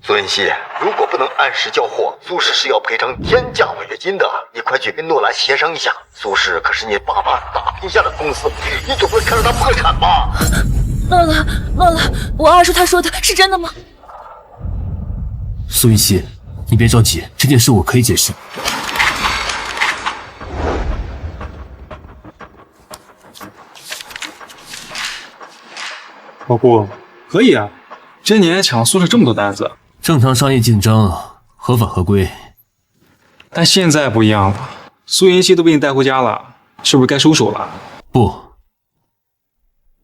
苏云溪，如果不能按时交货，苏氏是要赔偿天价违约金的。你快去跟诺兰协商一下。苏氏可是你爸爸打拼下的公司，你总不能看着他破产吧？诺兰，我二叔他说的是真的吗？苏云溪，你别着急，这件事我可以解释。老顾，可以啊，今年抢苏氏这么多单子。正常商业竞争，合法合规。但现在不一样了，苏云溪都被你带回家了，是不是该收手了？不，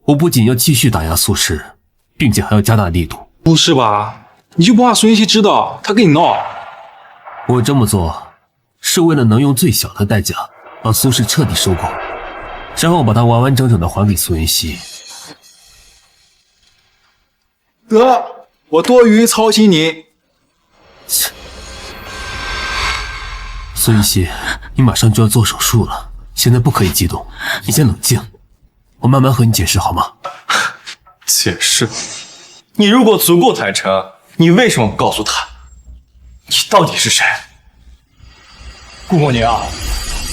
我不仅要继续打压苏氏，并且还要加大力度。不是吧？你就不怕苏云溪知道他跟你闹？我这么做是为了能用最小的代价把苏氏彻底收购。然后把它完完整整的还给苏云溪。得，我多余操心你。苏云溪，你马上就要做手术了，现在不可以激动，你先冷静，我慢慢和你解释好吗？解释？你如果足够坦诚，你为什么不告诉他，你到底是谁？顾莫宁啊，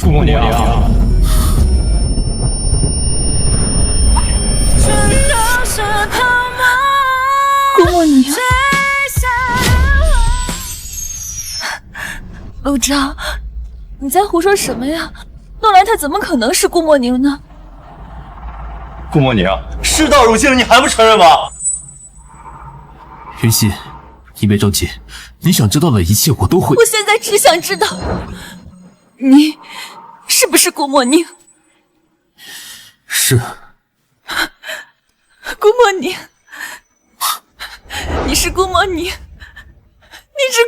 顾莫宁啊！顾莫宁，陆昭，你在胡说什么呀？诺兰他怎么可能是顾莫宁呢？顾莫宁，事到如今了，你还不承认吗？云溪，你别着急，你想知道的一切我都会。我现在只想知道，你是不是顾莫宁？是。顾莫宁，你是顾莫宁，你是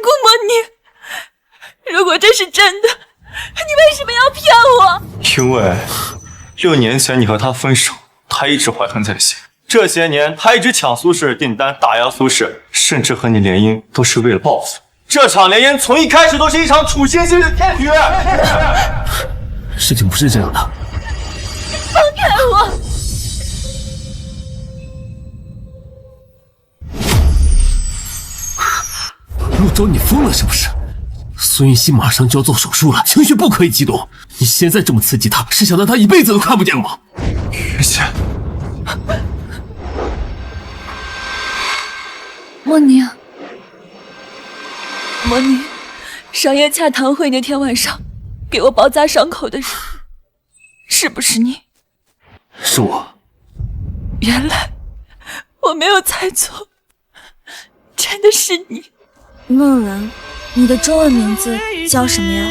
顾莫宁。如果这是真的，你为什么要骗我？因为6年前你和他分手，他一直怀恨在心。这些年，他一直抢苏氏订单，打压苏氏，甚至和你联姻都是为了报复。这场联姻从一开始都是一场处心积虑的骗局。事情不是这样的。放开我！陆昭，你疯了是不是？苏云溪马上就要做手术了，情绪不可以激动。你现在这么刺激他，是想让他一辈子都看不见吗？云溪。莫宁，莫宁，商业洽谈会那天晚上给我包扎伤口的人，是不是你？是我。原来我没有猜错，真的是你。诺兰，你的中文名字叫什么呀？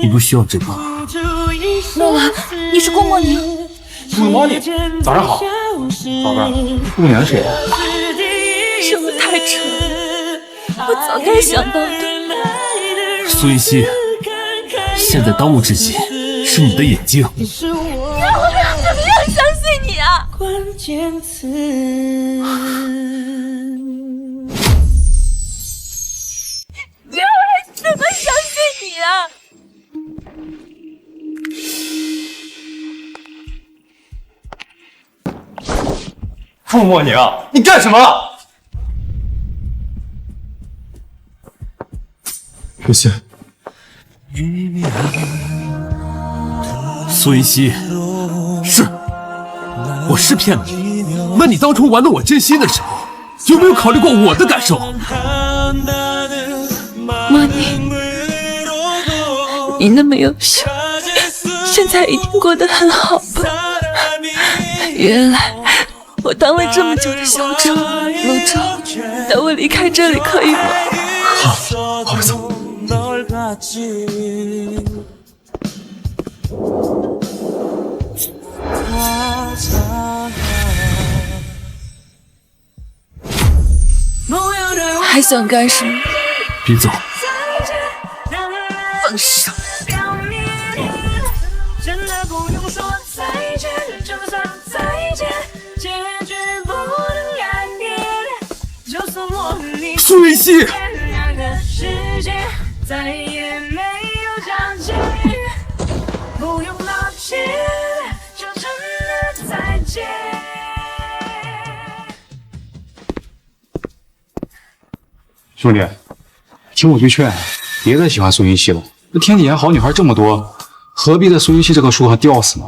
你不需要这个。诺兰，你是顾莫宁。Good morning， 早上好，宝贝儿，顾莫宁是谁？是我太蠢了，我早该想到的。苏云溪，现在当务之急是你的眼睛。那我怎么样相信你啊？关键词。那我怎么相信你啊？顾莫宁，你干什么？云溪，苏云溪，是，我是骗了你。那你当初玩弄我真心的时候，有没有考虑过我的感受？莫宁，你那么优秀，现在一定过得很好吧？原来我当了这么久的小丑，陆昭，带我离开这里可以吗？好，我们走。还想干什么？别走！放手！苏云溪！兄弟，听我句劝，别再喜欢苏云溪了。那天底下好女孩这么多，何必在苏云溪这棵树上吊死呢？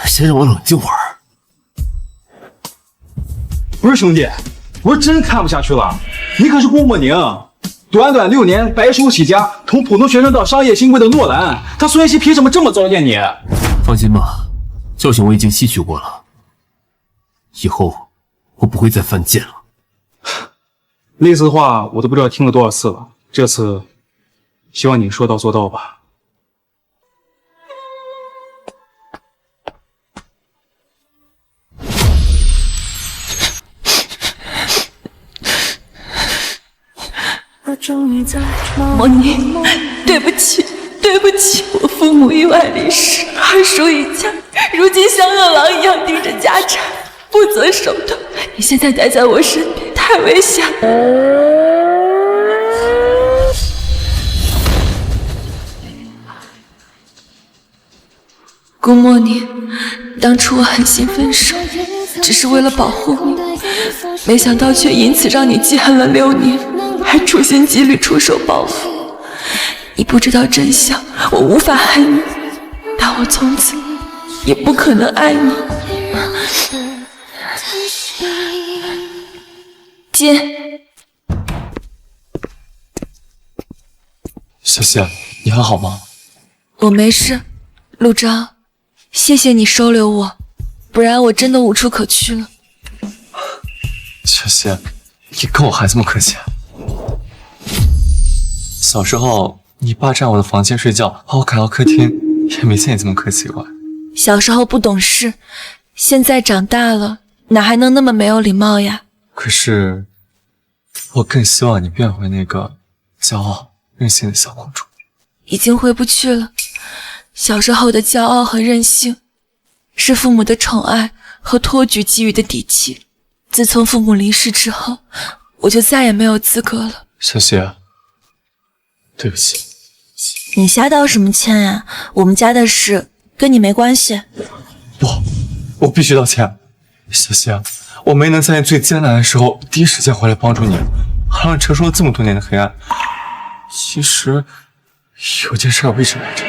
先让我冷静会儿。不是兄弟，我是真看不下去了。你可是顾莫宁，短短6年白手起家，从普通学生到商业新贵的诺兰，他苏云溪凭什么这么糟践你？放心吧，教训我已经吸取过了，以后我不会再犯贱了。类似的话我都不知道听了多少次了，这次希望你说到做到吧。莫宁，对不起，对不起，我父母意外离世，儿属一家，如今像饿狼一样盯着家产，不择手段。你现在待在我身边太危险了。顾莫宁，当初我狠心分手，只是为了保护你，没想到却因此让你记恨了6年，还处心积虑出手报复。你不知道真相，我无法恨你，但我从此也不可能爱你。接。小希，你还好吗？我没事，陆章。谢谢你收留我，不然我真的无处可去了。小希，你跟我还这么客气？小时候你爸占我的房间睡觉，把我赶到客厅，也没见你这么客气过。小时候不懂事，现在长大了，哪还能那么没有礼貌呀？可是，我更希望你变回那个骄傲任性的小公主。已经回不去了。小时候的骄傲和任性，是父母的宠爱和托举给予的底气。自从父母离世之后，我就再也没有资格了。小希，对不起。你瞎道什么歉呀？我们家的事跟你没关系。不，我必须道歉。小希，我没能在你最艰难的时候第一时间回来帮助你，还让你承受了这么多年的黑暗。其实有件事我一直瞒着。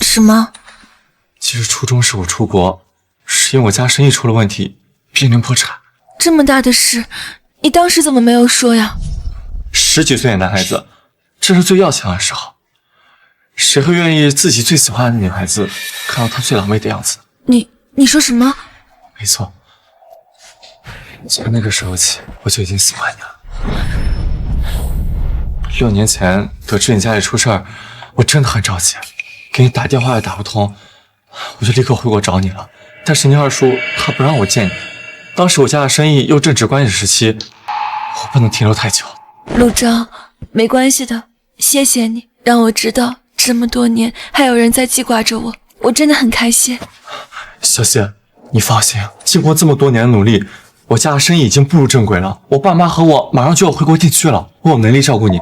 什么？其实初中时我出国，是因为我家生意出了问题，濒临破产。这么大的事，你当时怎么没有说呀？10几岁的男孩子，这是最要强的时候，谁会愿意自己最喜欢的女孩子看到她最狼狈的样子？你说什么？没错，从那个时候起，我就已经喜欢你了。6年前得知你家里出事儿，我真的很着急。给你打电话也打不通，我就立刻回国找你了。但是你二叔他不让我见你，当时我家的生意又正值关键时期，我不能停留太久。陆章，没关系的，谢谢你让我知道这么多年还有人在记挂着我，我真的很开心。小希，你放心，经过这么多年的努力，我家的生意已经步入正轨了。我爸妈和我马上就要回国定居了，我有能力照顾你，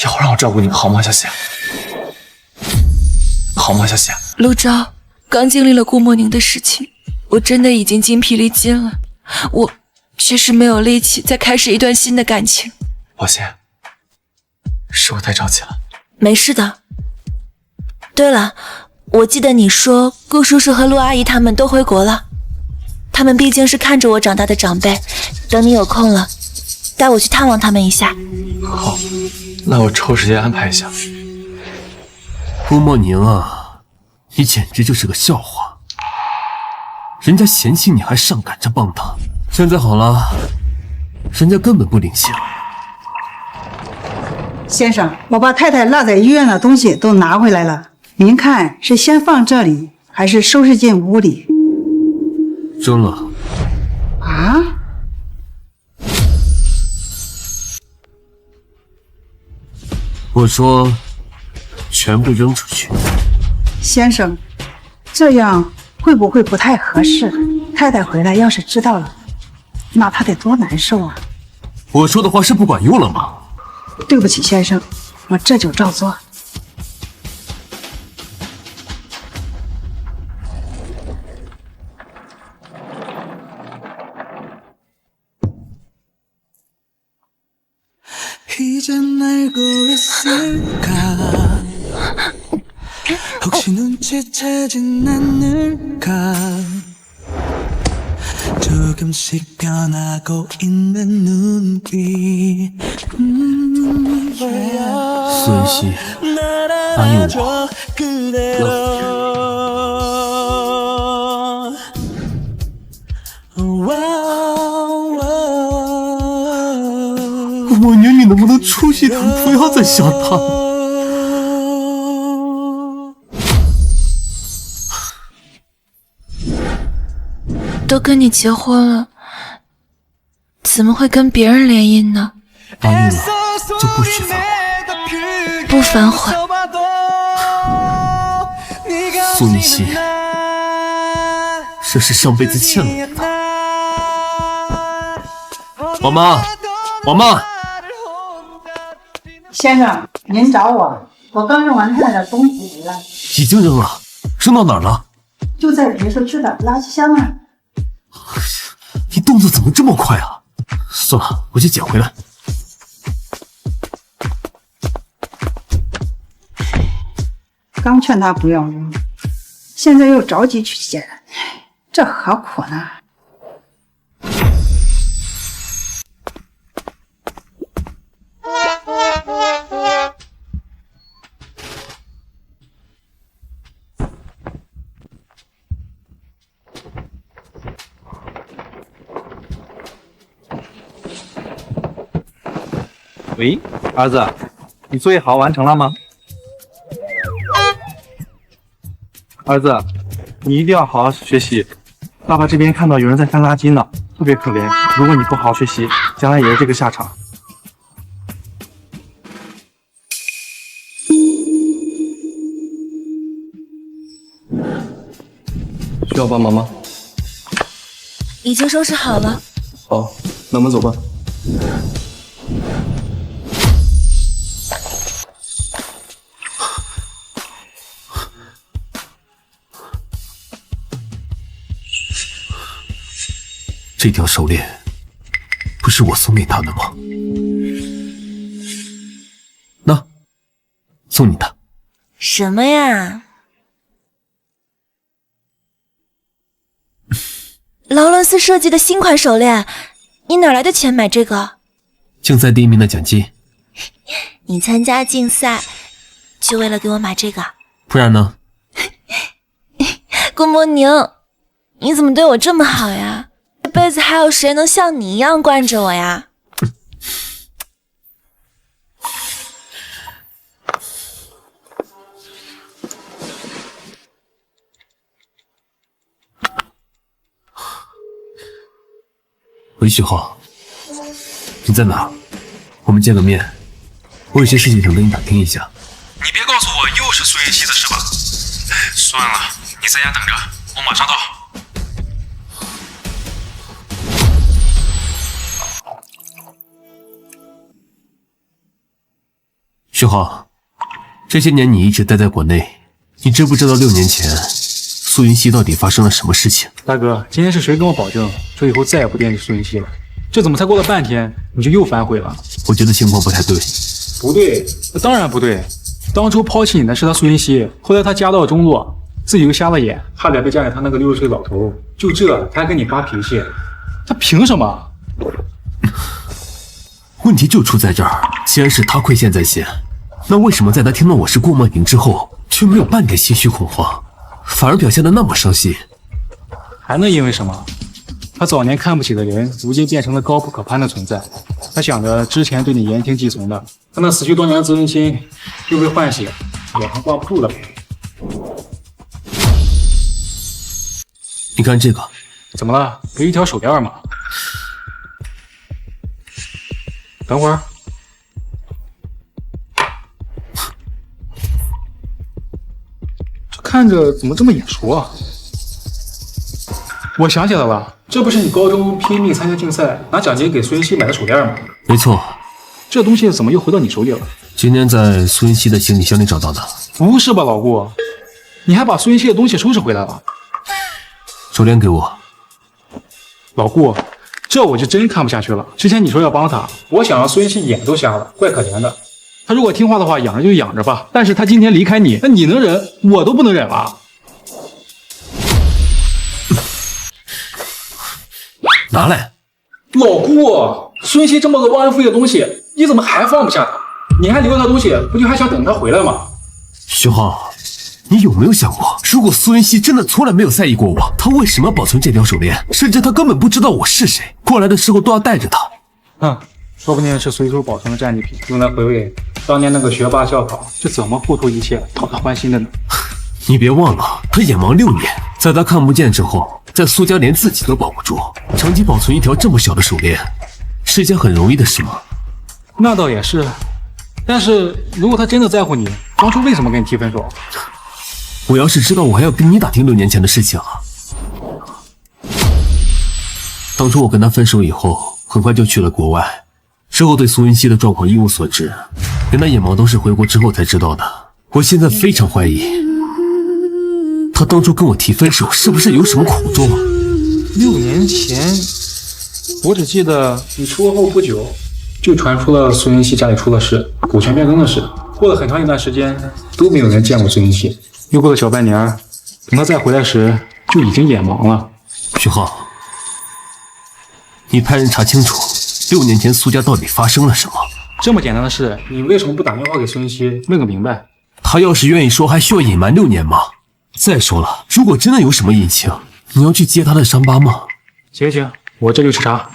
以后让我照顾你好吗，小希？好吗，小希？陆章，刚经历了顾莫宁的事情，我真的已经精疲力尽了，我确实没有力气再开始一段新的感情。抱歉，是我太着急了。没事的。对了，我记得你说顾叔叔和陆阿姨他们都回国了，他们毕竟是看着我长大的长辈，等你有空了，带我去探望他们一下。好，那我抽时间安排一下。顾莫宁啊，你简直就是个笑话！人家嫌弃你还上赶着帮他，现在好了，人家根本不领情。先生，我把太太落在医院的东西都拿回来了，您看是先放这里，还是收拾进屋里？扔了。啊？我说全部扔出去。先生，这样会不会不太合适？太太回来要是知道了，那她得多难受啊！我说的话是不管用了吗？对不起，先生，我这就照做。조금씩 변하고 있는 눈빛 苏云熙，答应我，莫宁，你能不能出息点，不要再想他了？都跟你结婚了，怎么会跟别人联姻呢？答应了就不许反悔。不反悔。苏云溪，这是上辈子欠了我的。王妈，王妈，先生，您找我，我刚扔完太太的东西回来，已经扔了，扔到哪儿了？就在别墅区的垃圾箱那儿。你动作怎么这么快啊？算了，我去捡回来。刚劝他不要扔，现在又着急去捡，这何苦呢？喂，儿子，你作业好完成了吗？儿子，你一定要好好学习。爸爸这边看到有人在翻垃圾呢，特别可怜。如果你不好好学习，将来也是这个下场。需要帮忙吗？已经收拾好了。好，那我们走吧。这条手链不是我送给他的吗？那，送你的。什么呀？劳伦斯设计的新款手链，你哪来的钱买这个？竞赛第1名的奖金。你参加竞赛，就为了给我买这个？不然呢？顾莫宁，你怎么对我这么好呀？这辈子还有谁能像你一样惯着我呀？喂，许浩，你在哪？我们见个面，我有些事情想跟你打听一下。你别告诉我又是苏云溪的事吧？算了，你在家等着，我马上到。许浩，这些年你一直待在国内，你知不知道6年前苏云溪到底发生了什么事情？大哥，今天是谁跟我保证说以后再也不惦记苏云溪了？这怎么才过了半天你就又反悔了？我觉得情况不太对。不对，当然不对。当初抛弃你的是他苏云溪，后来他家道中落，自己又瞎了眼，差点被嫁给他那个60岁老头。就这，他还跟你发脾气，他凭什么？问题就出在这儿，既然是他亏欠在先，那为什么在他听到我是顾梦莹之后，却没有半点些许恐慌，反而表现得那么伤心？还能因为什么？他早年看不起的人，如今变成了高不可攀的存在。他想着之前对你言听计从的，他那死去多年的自尊心又被唤醒，脸上挂不住了。你看这个，怎么了？不是一条手链吗？等会儿，这看着怎么这么眼熟啊？我想起来了，这不是你高中拼命参加竞赛拿奖金给苏云溪买的手链吗？没错。这东西怎么又回到你手里了？今天在苏云溪的行李箱里找到的。不是吧，老顾？你还把苏云溪的东西收拾回来了？手链给我。老顾，这我就真看不下去了。之前你说要帮他，我想让苏云溪眼都瞎了，怪可怜的。他如果听话的话，养着就养着吧。但是他今天离开你，那你能忍，我都不能忍了。拿来。老顾，苏云溪这么个忘恩负义的东西，你怎么还放不下他？你还留他东西，不就还想等他回来吗？徐浩，你有没有想过，如果苏云溪真的从来没有在意过我，他为什么要保存这条手链？甚至他根本不知道我是谁，过来的时候都要带着他。说不定是随手保存的战利品，用来回味当年那个学霸校考是怎么付出一切讨他欢心的呢？你别忘了，他眼盲6年，在他看不见之后，在苏家连自己都保不住，长期保存一条这么小的手链，是件很容易的事吗？那倒也是，但是如果他真的在乎你，当初为什么跟你提分手？我要是知道，我还要跟你打听6年前的事情啊。当初我跟他分手以后，很快就去了国外，之后对苏云溪的状况一无所知，连他眼毛都是回国之后才知道的。我现在非常怀疑，他当初跟我提分手，是不是有什么苦衷啊？6年前，我只记得你出国后不久，就传出了苏云溪家里出了事，股权变更的事。过了很长一段时间，都没有人见过苏云溪。又过了小半年，等他再回来时，就已经眼盲了。徐浩，你派人查清楚6年前苏家到底发生了什么。这么简单的事，你为什么不打电话给苏云溪问个明白？他要是愿意说，还需要隐瞒6年吗？再说了，如果真的有什么隐情，你要去揭他的伤疤吗？行，我这就去查。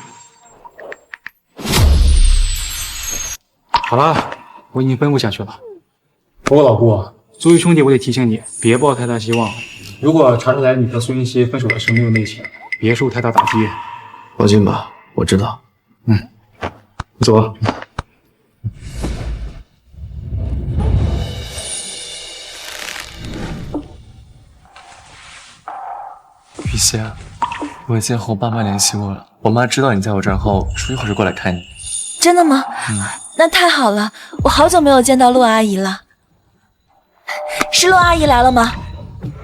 好了，我已经奔不下去了。不过老顾，作为兄弟，我得提醒你，别抱太大希望。如果查出来你和苏云溪分手的事没有内情，别受太大打击。放心吧，我知道。你走了。雨熙，我已经和我爸妈联系过了，我妈知道你在我这儿后，说一会儿就过来看你。真的吗？那太好了，我好久没有见到陆阿姨了。是陆阿姨来了吗？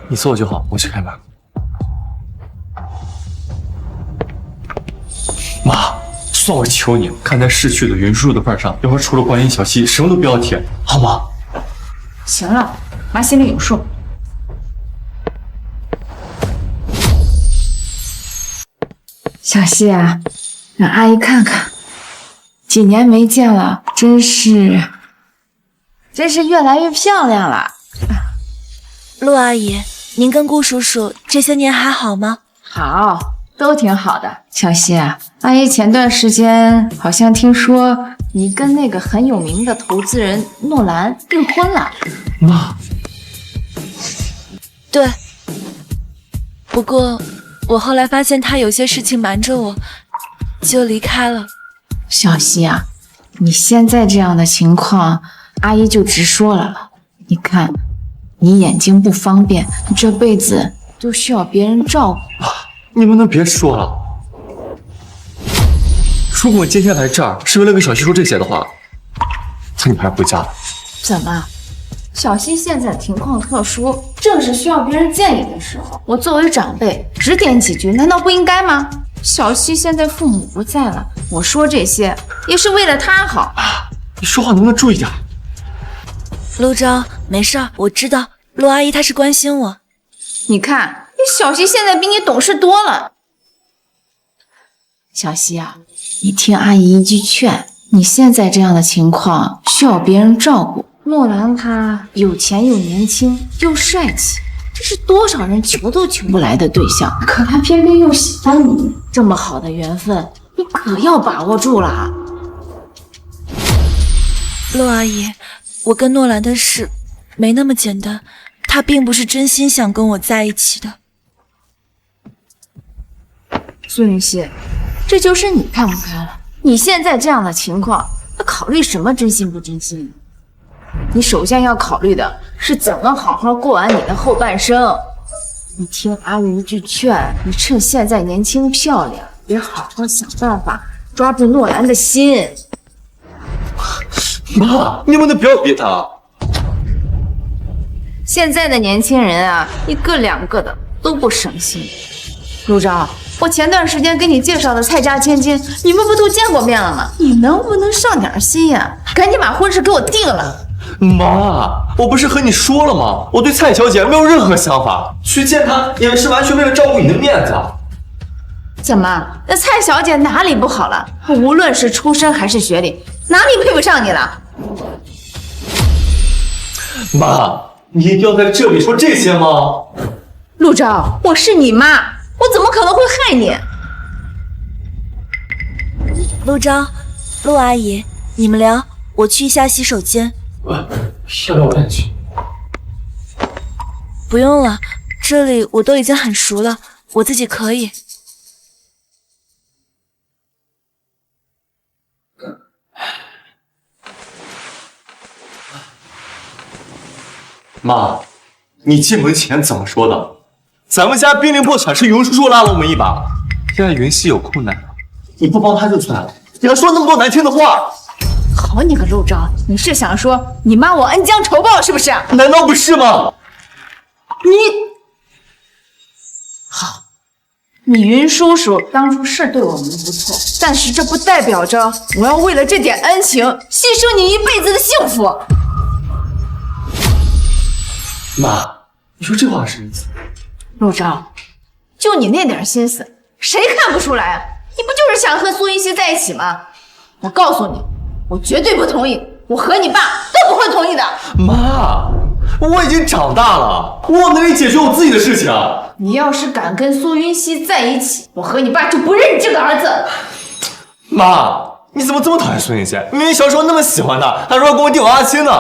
你坐就好，我去开门。妈，算我求你，看在逝去的云叔叔的份上，要不除了观音小溪，什么都不要提，好吗？行了，妈心里有数。小溪啊，让阿姨看看，几年没见了，真是越来越漂亮了。陆阿姨，您跟顾叔叔这些年还好吗？好，都挺好的。小溪啊，阿姨前段时间好像听说你跟那个很有名的投资人诺兰订婚了。妈，对。不过我后来发现他有些事情瞒着我，就离开了。小溪啊，你现在这样的情况，阿姨就直说了。你看，你眼睛不方便，你这辈子都需要别人照顾。你们能别说了？如果我今天来这儿是为了跟小溪说这些的话，那你们还是回家了。怎么？小溪现在情况特殊，正是需要别人建议的时候。我作为长辈，指点几句，难道不应该吗？小溪现在父母不在了，我说这些也是为了她好。你说话能不能注意点？陆钊，没事儿，我知道陆阿姨她是关心我。你看，小溪现在比你懂事多了。小溪啊，你听阿姨一句劝，你现在这样的情况需要别人照顾。诺兰他有钱又年轻又帅气，这是多少人求都求不来的对象，可他偏偏又喜欢你，这么好的缘分，你可要把握住了。陆阿姨，我跟诺兰的事没那么简单，他并不是真心想跟我在一起的。苏云溪，这就是你看不开了。你现在这样的情况，要考虑什么真心不真心？你首先要考虑的是怎么好好过完你的后半生。你听阿姨一句劝，你趁现在年轻漂亮，别好好想办法抓住诺兰的心。妈，你们能不要逼他？现在的年轻人啊，一个两个的都不省心。陆钊，我前段时间给你介绍的蔡家千金，你们不都见过面了吗？你能不能上点心呀？赶紧把婚事给我定了。妈，我不是和你说了吗？我对蔡小姐没有任何想法，去见她也是完全为了照顾你的面子。怎么，那蔡小姐哪里不好了？无论是出身还是学历，哪里配不上你了？妈，你一定要在这里说这些吗？陆钊，我是你妈，我怎么可能会害你？陆钊，陆阿姨，你们聊，我去一下洗手间。要不要我带你去？不用了，这里我都已经很熟了，我自己可以。妈，你进门前怎么说的？咱们家濒临破产是云叔叔拉了我们一把，现在云溪有困难了，你不帮他就算了，你还说那么多难听的话。好你个陆昭，你是想说你妈我恩将仇报是不是？难道不是吗？好，你云叔叔当初是对我们不错，但是这不代表着我要为了这点恩情牺牲你一辈子的幸福。妈，你说这话是什么意思？陆昭，就你那点心思，谁看不出来啊？你不就是想和苏云熙在一起吗？我告诉你，我绝对不同意，我和你爸都不会同意的。妈，我已经长大了，我有能力解决我自己的事情。你要是敢跟苏云熙在一起，我和你爸就不认你这个儿子。妈，你怎么这么讨厌苏云熙？明明小时候那么喜欢他，还说要跟我弟娃娃亲呢。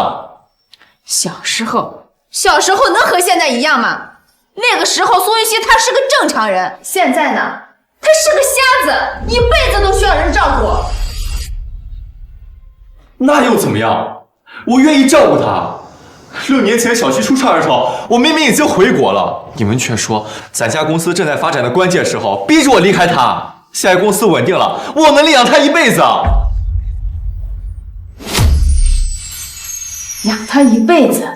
小时候能和现在一样吗？那个时候苏云熙他是个正常人，现在呢，他是个瞎子，一辈子都需要人照顾。那又怎么样？我愿意照顾他。6年前小七出事的时候，我明明已经回国了，你们却说咱家公司正在发展的关键时候，逼着我离开他。现在公司稳定了，我能领养他一辈子。养他一辈子？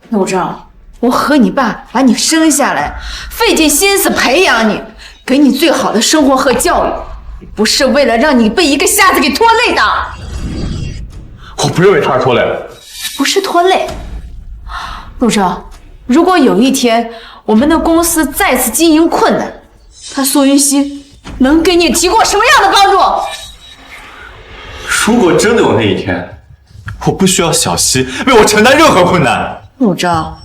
陆昭，我和你爸把你生下来，费尽心思培养你，给你最好的生活和教育，不是为了让你被一个瞎子给拖累的。我不认为他是拖累，不是拖累。陆昭，如果有一天我们的公司再次经营困难，他苏云熙能给你提供什么样的帮助？如果真的有那一天，我不需要小溪为我承担任何困难。陆昭，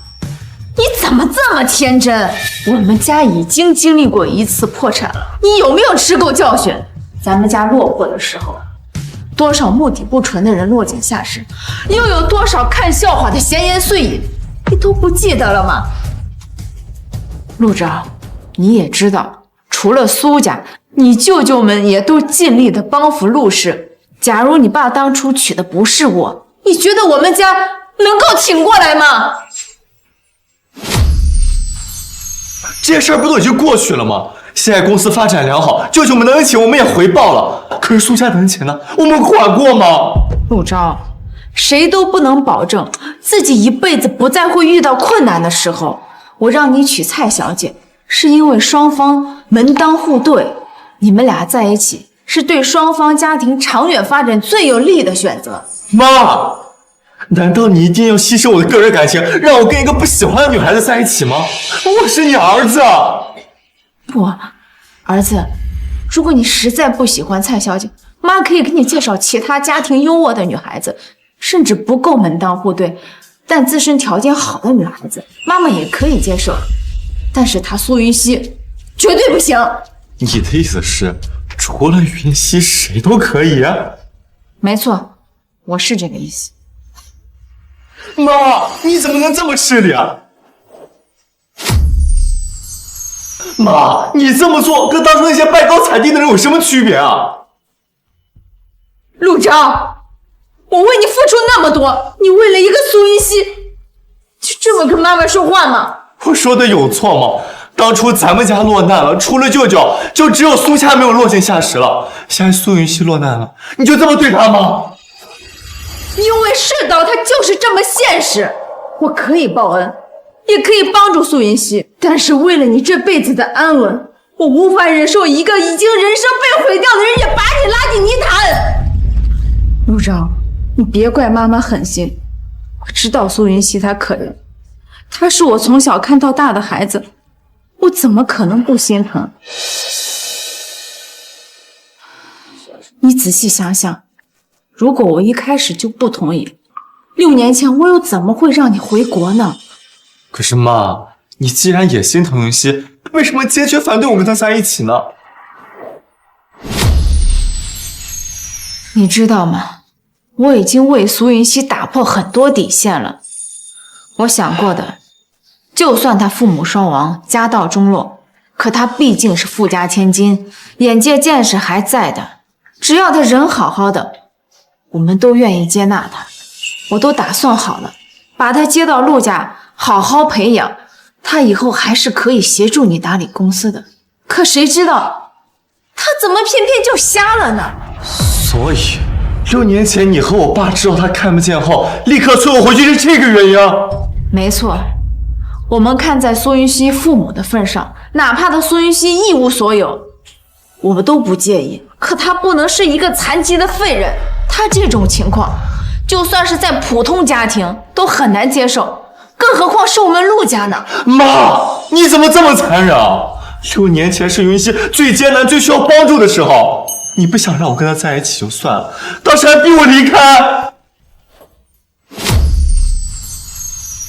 你怎么这么天真？我们家已经经历过一次破产了，你有没有吃够教训？咱们家落魄的时候，多少目的不纯的人落井下石，又有多少看笑话的闲言碎语，你都不记得了吗？陆昭，你也知道，除了苏家，你舅舅们也都尽力的帮扶陆氏。假如你爸当初娶的不是我，你觉得我们家能够挺过来吗？这些事儿不都已经过去了吗？现在公司发展良好，舅舅们的恩情我们也回报了。可是苏家的恩情呢？我们管过吗？陆昭，谁都不能保证自己一辈子不再会遇到困难的时候。我让你娶蔡小姐，是因为双方门当户对，你们俩在一起是对双方家庭长远发展最有利的选择。妈，难道你一定要牺牲我的个人感情，让我跟一个不喜欢的女孩子在一起吗？我是你儿子。不，儿子，如果你实在不喜欢蔡小姐，妈可以给你介绍其他家庭优渥的女孩子，甚至不够门当户对，但自身条件好的女孩子，妈妈也可以接受。但是她苏云熙绝对不行。你的意思是，除了云溪，谁都可以？没错，我是这个意思。妈，你怎么能这么势利啊？妈，你这么做跟当初那些拜高踩低的人有什么区别啊？陆昭，我为你付出那么多，你为了一个苏云熙，就这么跟妈妈说话吗？我说的有错吗？当初咱们家落难了，除了舅舅，就只有苏家没有落井下石了。现在苏云熙落难了，你就这么对他吗？因为世道它就是这么现实，我可以报恩，也可以帮助苏云熙，但是为了你这辈子的安稳，我无法忍受一个已经人生被毁掉的人也把你拉进泥潭。陆昭，你别怪妈妈狠心，我知道苏云熙她可怜，她是我从小看到大的孩子，我怎么可能不心疼？你仔细想想，如果我一开始就不同意，6年前我又怎么会让你回国呢？可是妈，你既然也心疼云溪，为什么坚决反对我跟他在一起呢？你知道吗？我已经为苏云熙打破很多底线了。我想过的，就算他父母双亡，家道中落，可他毕竟是富家千金，眼界见识还在的。只要他人好好的，我们都愿意接纳他。我都打算好了，把他接到陆家，好好培养，他以后还是可以协助你打理公司的。可谁知道，他怎么偏偏就瞎了呢？所以6年前你和我爸知道他看不见后，立刻催我回去是这个原因啊？没错，我们看在苏云熙父母的份上，哪怕他苏云熙一无所有，我们都不介意。可他不能是一个残疾的废人，他这种情况，就算是在普通家庭都很难接受，更何况是我们陆家呢？妈，你怎么这么残忍啊？6年前是云熙最艰难、最需要帮助的时候，你不想让我跟他在一起就算了，当时还逼我离开。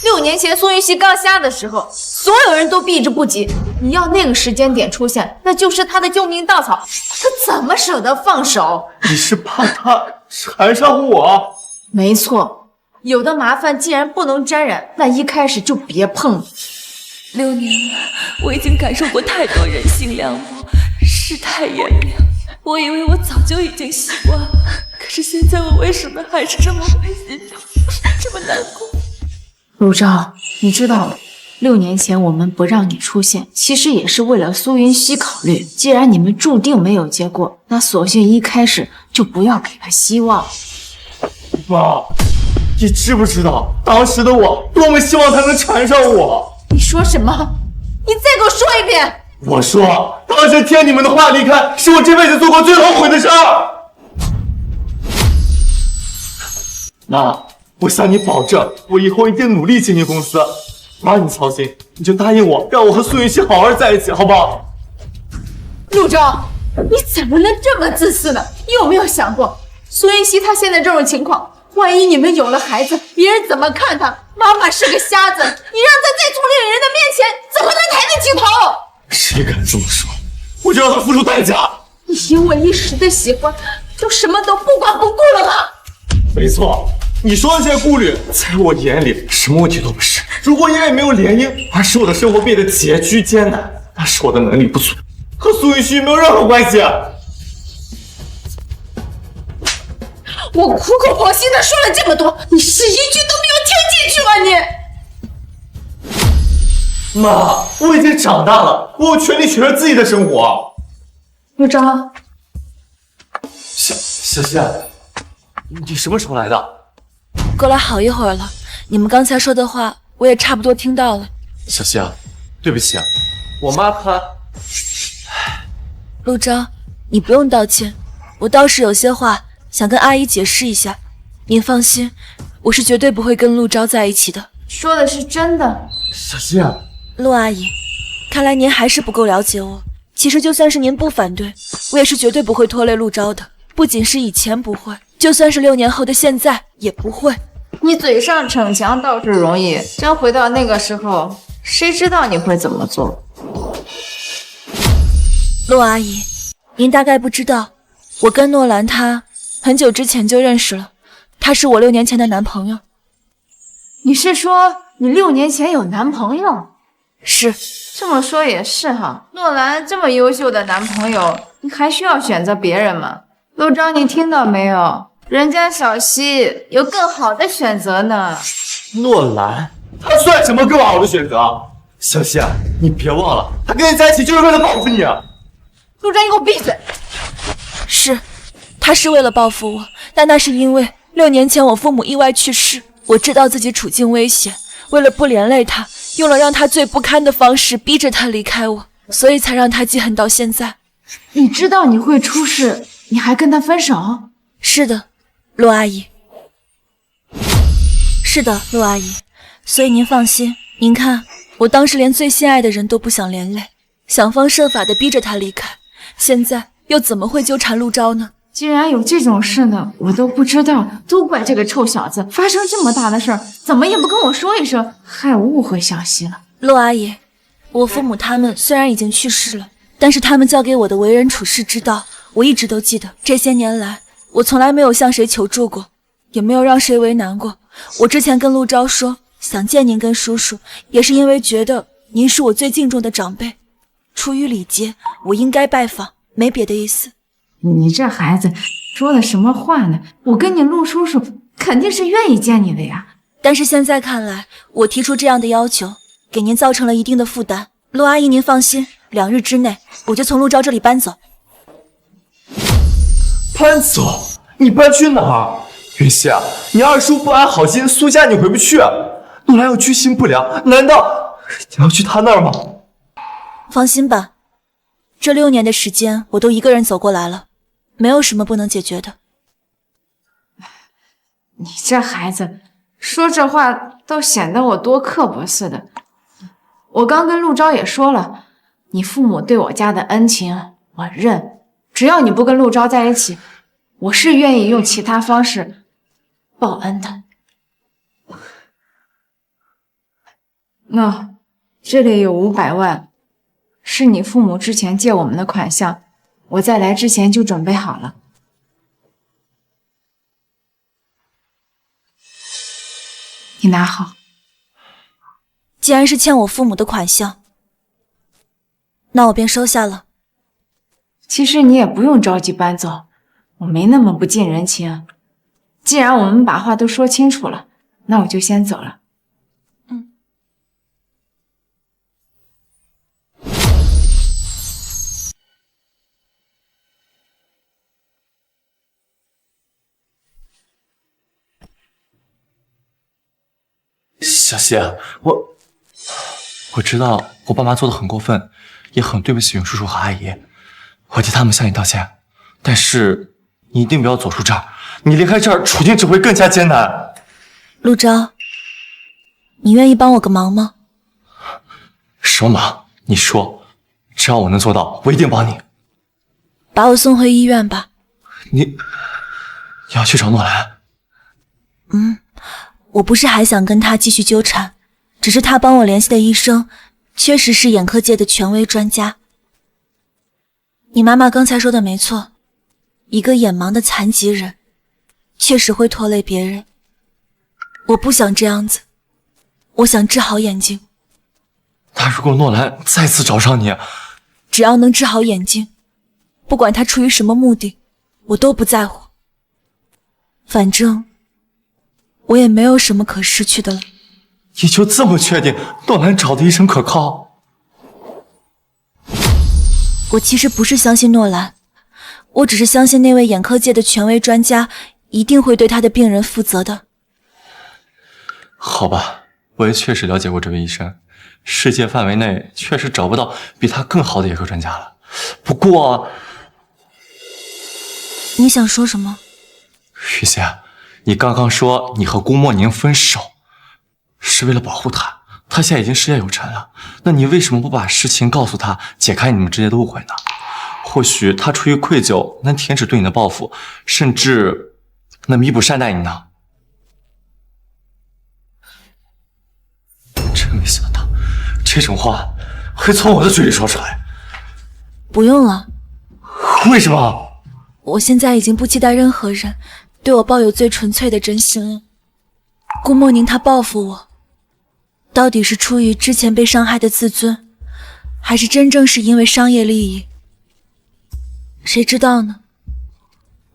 6年前苏云熙刚瞎的时候，所有人都避之不及。你要那个时间点出现，那就是他的救命稻草，他怎么舍得放手？你是怕他缠上我？没错，有的麻烦既然不能沾染，那一开始就别碰了。 6年了，我已经感受过太多人性凉薄，世态炎凉。我以为我早就已经习惯了，可是现在我为什么还是这么会心痛，这么难过？陆昭，你知道吗？6年前我们不让你出现，其实也是为了苏云熙考虑。既然你们注定没有结果，那索性一开始就不要给他希望。妈，你知不知道当时的我多么希望他能缠上我？你说什么？你再给我说一遍！我说，当时听你们的话离开，是我这辈子做过最后悔的事儿。妈，我向你保证，我以后一定努力经营公司。妈，你操心，你就答应我，让我和苏云熙好好在一起，好不好？陆昭，你怎么能这么自私呢？你有没有想过，苏云熙她现在这种情况，万一你们有了孩子，别人怎么看她？妈妈是个瞎子，你让她在同龄人的面前，怎么能抬得起头？谁敢这么说，我就让他付出代价。你因为一时的喜欢，就什么都不管不顾了吗？没错，你说的这些顾虑，在我眼里什么问题都不是。如果因为没有联姻而使我的生活变得拮据艰难，那是我的能力不足，和苏云熙没有任何关系。我苦口婆心的说了这么多，你是一句都没有听进去吗？你妈，我已经长大了，我有权利选择自己的生活。陆昭，小希，你什么时候来的？过来好一会儿了，你们刚才说的话我也差不多听到了。小希，对不起啊，我妈她……陆昭，你不用道歉，我倒是有些话想跟阿姨解释一下。您放心，我是绝对不会跟陆昭在一起的。说的是真的。小希啊，陆阿姨，看来您还是不够了解我。其实就算是您不反对，我也是绝对不会拖累陆昭的。不仅是以前不会，就算是6年后的现在也不会。你嘴上逞强倒是容易，真回到那个时候，谁知道你会怎么做？陆阿姨，您大概不知道，我跟诺兰他很久之前就认识了，他是我6年前的男朋友。你是说你6年前有男朋友？是。这么说也是哈，诺兰这么优秀的男朋友，你还需要选择别人吗？陆昭，你听到没有？人家小希有更好的选择呢。诺兰，他算什么更好的选择？小希，你别忘了，他跟你在一起就是为了报复你啊！陆昭，你给我闭嘴！是，他是为了报复我，但那是因为6年前我父母意外去世，我知道自己处境危险，为了不连累他，用了让他最不堪的方式逼着他离开我，所以才让他记恨到现在。你知道你会出事，你还跟他分手？是的，陆阿姨。是的，陆阿姨。所以您放心，您看，我当时连最心爱的人都不想连累，想方设法的逼着他离开，现在又怎么会纠缠陆昭呢？既然有这种事呢，我都不知道，都怪这个臭小子，发生这么大的事儿，怎么也不跟我说一声，害我误会小希了。陆阿姨，我父母他们虽然已经去世了，但是他们教给我的为人处事之道，我一直都记得。这些年来，我从来没有向谁求助过，也没有让谁为难过。我之前跟陆昭说想见您跟叔叔，也是因为觉得您是我最敬重的长辈，出于礼节，我应该拜访，没别的意思。你这孩子说的什么话呢？我跟你陆叔叔肯定是愿意见你的呀。但是现在看来，我提出这样的要求，给您造成了一定的负担。陆阿姨，您放心，2日之内我就从陆昭这里搬走。搬走？你搬去哪儿？云溪，你二叔不安好心，苏家你回不去。陆兰又居心不良，难道你要去他那儿吗？放心吧，这6年的时间，我都一个人走过来了，没有什么不能解决的。你这孩子说这话倒显得我多刻薄似的。我刚跟陆昭也说了，你父母对我家的恩情我认，只要你不跟陆昭在一起，我是愿意用其他方式报恩的。那这里有500万，是你父母之前借我们的款项，我在来之前就准备好了。你拿好。既然是欠我父母的款项，那我便收下了。其实你也不用着急搬走，我没那么不近人情。既然我们把话都说清楚了，那我就先走了。小希，我知道我爸妈做的很过分，也很对不起云叔叔和阿姨，我替他们向你道歉。但是你一定不要走出这儿，你离开这儿，处境只会更加艰难。陆昭，你愿意帮我个忙吗？什么忙？你说，只要我能做到，我一定帮你。把我送回医院吧。你要去找诺兰？我不是还想跟他继续纠缠，只是他帮我联系的医生确实是眼科界的权威专家。你妈妈刚才说的没错，一个眼盲的残疾人确实会拖累别人。我不想这样子，我想治好眼睛。那如果诺兰再次找上你，只要能治好眼睛，不管他出于什么目的，我都不在乎。反正我也没有什么可失去的了。你就这么确定诺兰找的医生可靠？我其实不是相信诺兰，我只是相信那位眼科界的权威专家一定会对他的病人负责的。好吧，我也确实了解过这位医生，世界范围内确实找不到比他更好的眼科专家了。不过，你想说什么？雨欣，你刚刚说你和顾莫宁分手，是为了保护他，他现在已经事业有成了，那你为什么不把实情告诉他，解开你们之间的误会呢？或许他出于愧疚，能停止对你的报复，甚至能弥补善待你呢？真没想到，这种话会从我的嘴里说出来。不用了。为什么？我现在已经不期待任何人对我抱有最纯粹的真心了。顾莫宁他报复我，到底是出于之前被伤害的自尊，还是真正是因为商业利益？谁知道呢？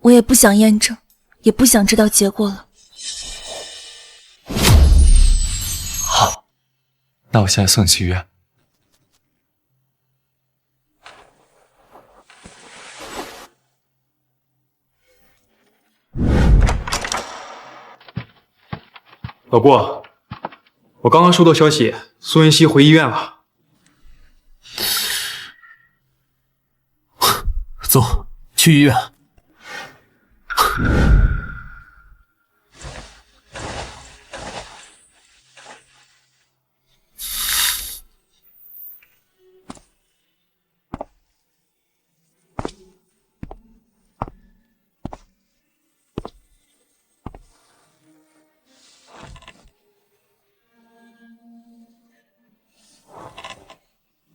我也不想验证，也不想知道结果了。好，那我现在送你去医院。老顾，我刚刚收到消息，苏云熙回医院了。走，去医院。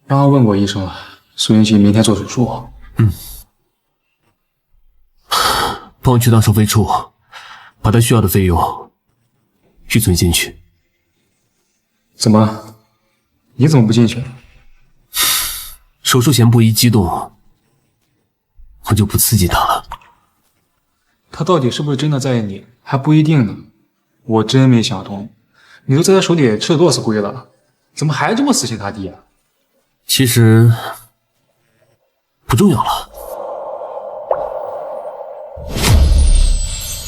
刚刚问过医生了，苏云熙明天做手术。帮我去趟收费处，把他需要的费用预存进去。怎么？你怎么不进去？手术前不宜激动，我就不刺激他了。他到底是不是真的在意你，还不一定呢。我真没想通，你都在他手里吃了多少次亏了，怎么还这么死心塌地啊？其实不重要了。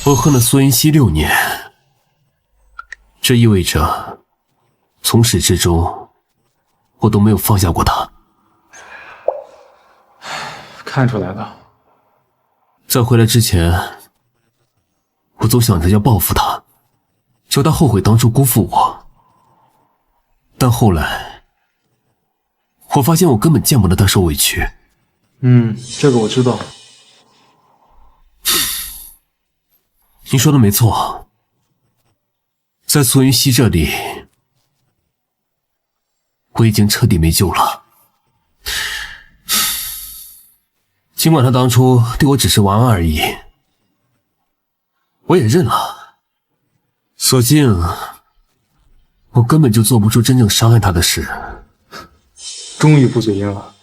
我恨了苏云溪6年，这意味着从始至终我都没有放下过他。看出来了。在回来之前，我总想着要报复他，叫他后悔当初辜负我。但后来，我发现我根本见不得他受委屈。这个我知道。你说的没错，在苏云溪这里，我已经彻底没救了。尽管他当初对我只是玩玩而已，我也认了。所幸，我根本就做不出真正伤害他的事。终于不嘴硬了，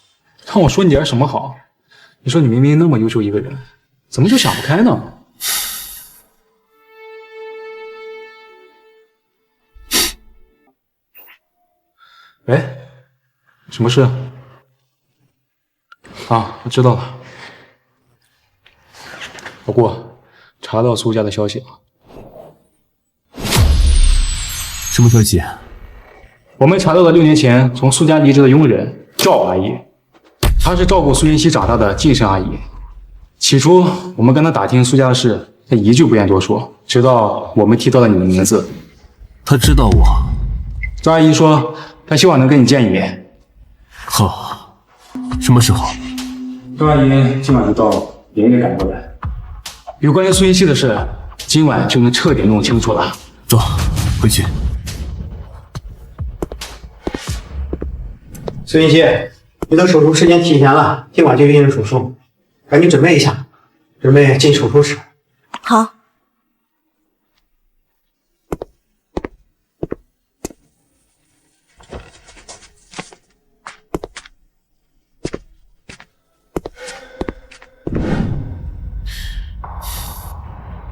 让我说你点什么好？你说你明明那么优秀一个人，怎么就想不开呢？喂，什么事？啊，我知道了。老顾，查到苏家的消息了。什么消息？我们查到了6年前从苏家离职的佣人赵阿姨，她是照顾苏云溪长大的晋生阿姨。起初我们跟她打听苏家的事，她一句不愿多说，直到我们提到了你的名字。她知道我。赵阿姨说她希望能跟你见一面。好，什么时候？赵阿姨今晚就到，连夜赶过来。有关于苏云溪的事，今晚就能彻底弄清楚了。走，回去。苏云溪，你的手术时间提前了，今晚就进行手术，赶紧准备一下，准备进手术室。好。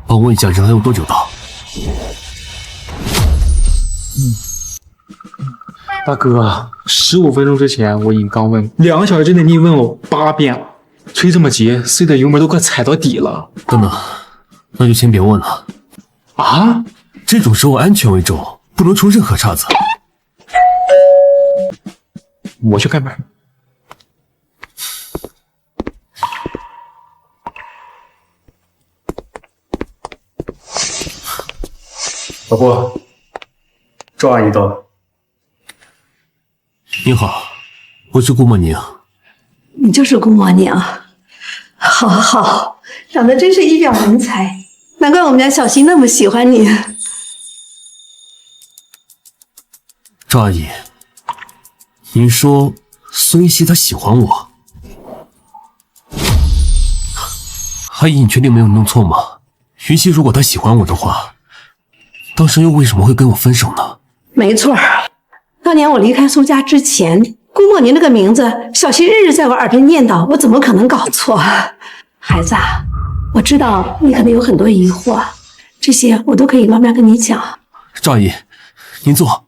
帮我问一下，人还有多久到？大哥，15分钟之前我已经刚问，2个小时之内你已问我8遍了，催这么急，C 的油门都快踩到底了。等等，那就先别问了。啊？这种时候安全为重，不能出任何岔子。我去开门。老顾，赵阿姨到了。你好，我是顾莫宁。你就是顾莫宁，好好，长得真是一表人才，难怪我们家小溪那么喜欢你。赵阿姨，您说苏云溪她喜欢我？阿姨，你确定没有弄错吗？云溪如果她喜欢我的话，当时又为什么会跟我分手呢？没错，当年我离开苏家之前，顾莫宁这个名字，小溪日日在我耳边念叨，我怎么可能搞错？孩子，我知道你可能有很多疑惑，这些我都可以慢慢跟你讲。赵阿姨，您坐。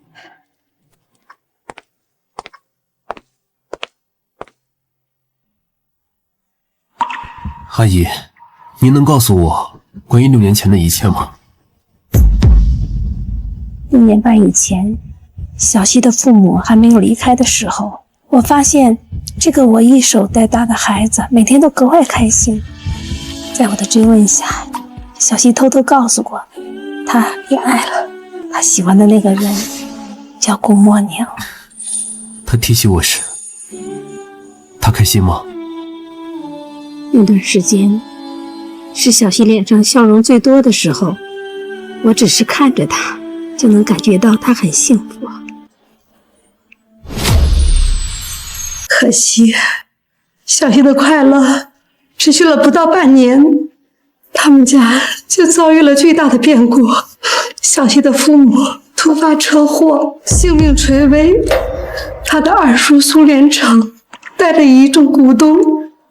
阿姨，您能告诉我关于6年前的一切吗？1年半以前，小溪的父母还没有离开的时候，我发现这个我一手带大的孩子每天都格外开心。在我的追问下，小溪偷偷告诉过，他也爱了他喜欢的那个人，叫顾莫宁。他提起我时，他开心吗？那段时间是小溪脸上笑容最多的时候，我只是看着他，就能感觉到他很幸福。可惜，小溪的快乐持续了不到半年，他们家就遭遇了巨大的变故。小溪的父母突发车祸，性命垂危。他的二叔苏连成带着一众股东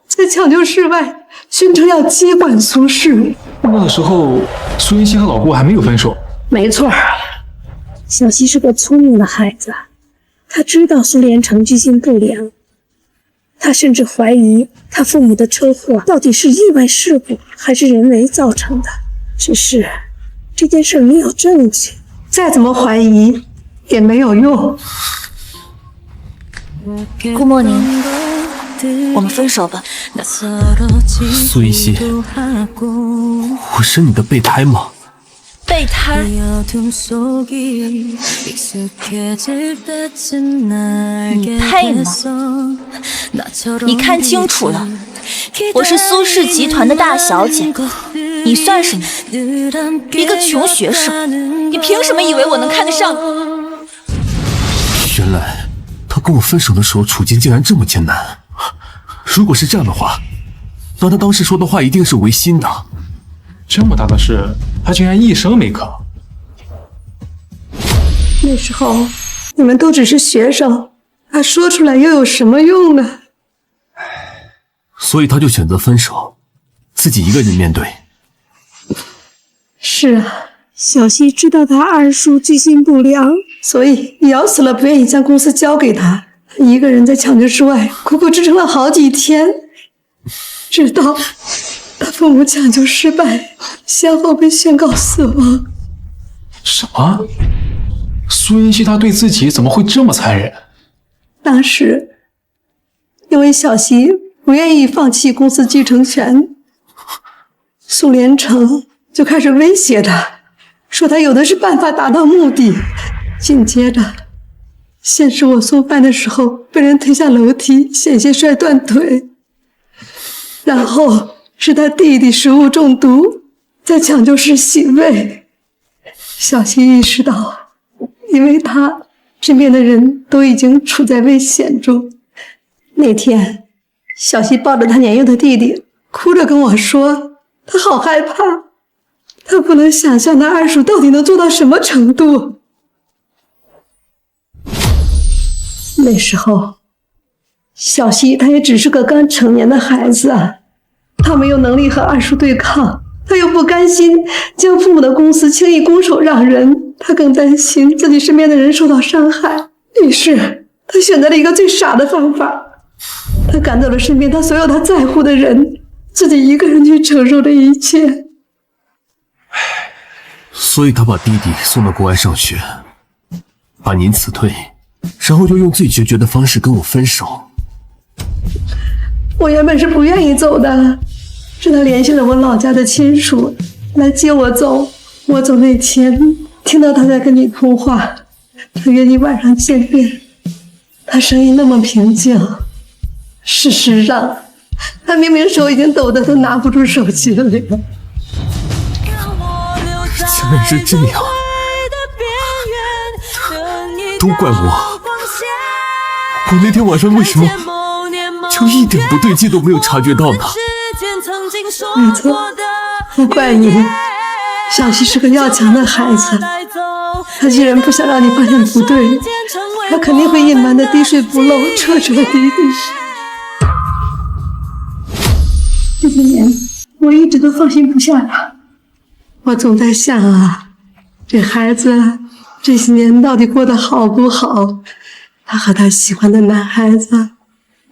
在抢救室外宣称要接管苏氏。那个时候，苏云溪和老顾还没有分手。没错，小溪是个聪明的孩子，他知道苏连成居心不良，他甚至怀疑他父母的车祸到底是意外事故还是人为造成的。只是这件事没有证据，再怎么怀疑也没有用。顾莫宁，我们分手吧。苏一溪，我是你的备胎吗？备胎？你配吗？你看清楚了，我是苏氏集团的大小姐，你算什么？一个穷学生，你凭什么以为我能看得上？原来他跟我分手的时候处境竟然这么艰难。如果是这样的话，那他当时说的话一定是违心的。这么大的事，他竟然一声没吭。那时候你们都只是学生，他说出来又有什么用呢？所以他就选择分手，自己一个人面对。是啊，小溪知道他二叔居心不良，所以咬死了不愿意将公司交给他，一个人在抢救室外苦苦支撑了好几天，直到他父母抢救失败，先后被宣告死亡。什么？苏音熙他对自己怎么会这么残忍？当时因为小溪不愿意放弃公司继承权，苏连成就开始威胁他，说他有的是办法达到目的。紧接着先是我送饭的时候被人推下楼梯，险些摔断腿，然后是他弟弟食物中毒，在抢救室洗胃。小溪意识到，因为他身边的人都已经处在危险中。那天小溪抱着他年幼的弟弟，哭着跟我说他好害怕，他不能想象他二叔到底能做到什么程度。那时候小溪他也只是个刚成年的孩子啊，他没有能力和二叔对抗，他又不甘心将父母的公司轻易拱手让人，他更担心自己身边的人受到伤害。于是他选择了一个最傻的方法，他赶走了身边他所有他在乎的人，自己一个人去承受这一切。所以他把弟弟送到国外上学，把您辞退，然后又用最决绝的方式跟我分手。我原本是不愿意走的，是他联系了我老家的亲属来接我走。我走那天听到他在跟你通话，他约你晚上见面，他声音那么平静。事实上他明明手已经抖得都拿不住手机了。竟然是这样，都怪我那天晚上为什么就一点不对劲都没有察觉到呢？没错，不怪你。小溪是个要强的孩子，他既然不想让你发现不对，他肯定会隐瞒的滴水不漏，彻彻底底。这些年我一直都放心不下他，我总在想啊，这孩子这些年到底过得好不好？他和他喜欢的男孩子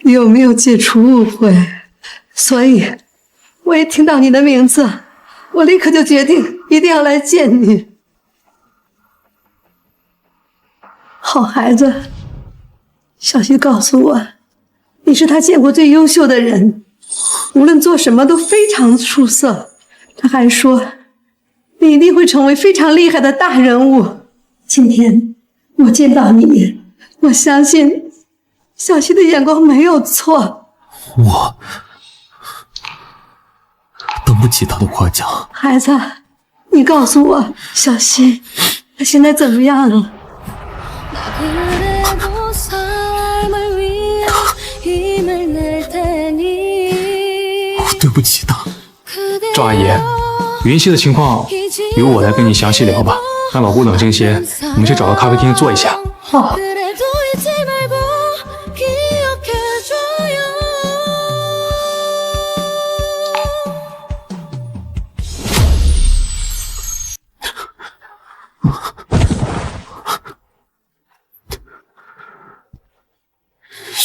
有没有解除误会？所以我一听到你的名字，我立刻就决定一定要来见你。好孩子，小溪告诉我，你是他见过最优秀的人，无论做什么都非常出色。他还说你一定会成为非常厉害的大人物。今天我见到你，我相信小溪的眼光没有错。我等不起他的夸奖。孩子，你告诉我，小溪他现在怎么样了？对不起他。赵阿姨，云溪的情况由我来跟你详细聊吧，让老姑冷静些，我们去找个咖啡厅坐一下。好。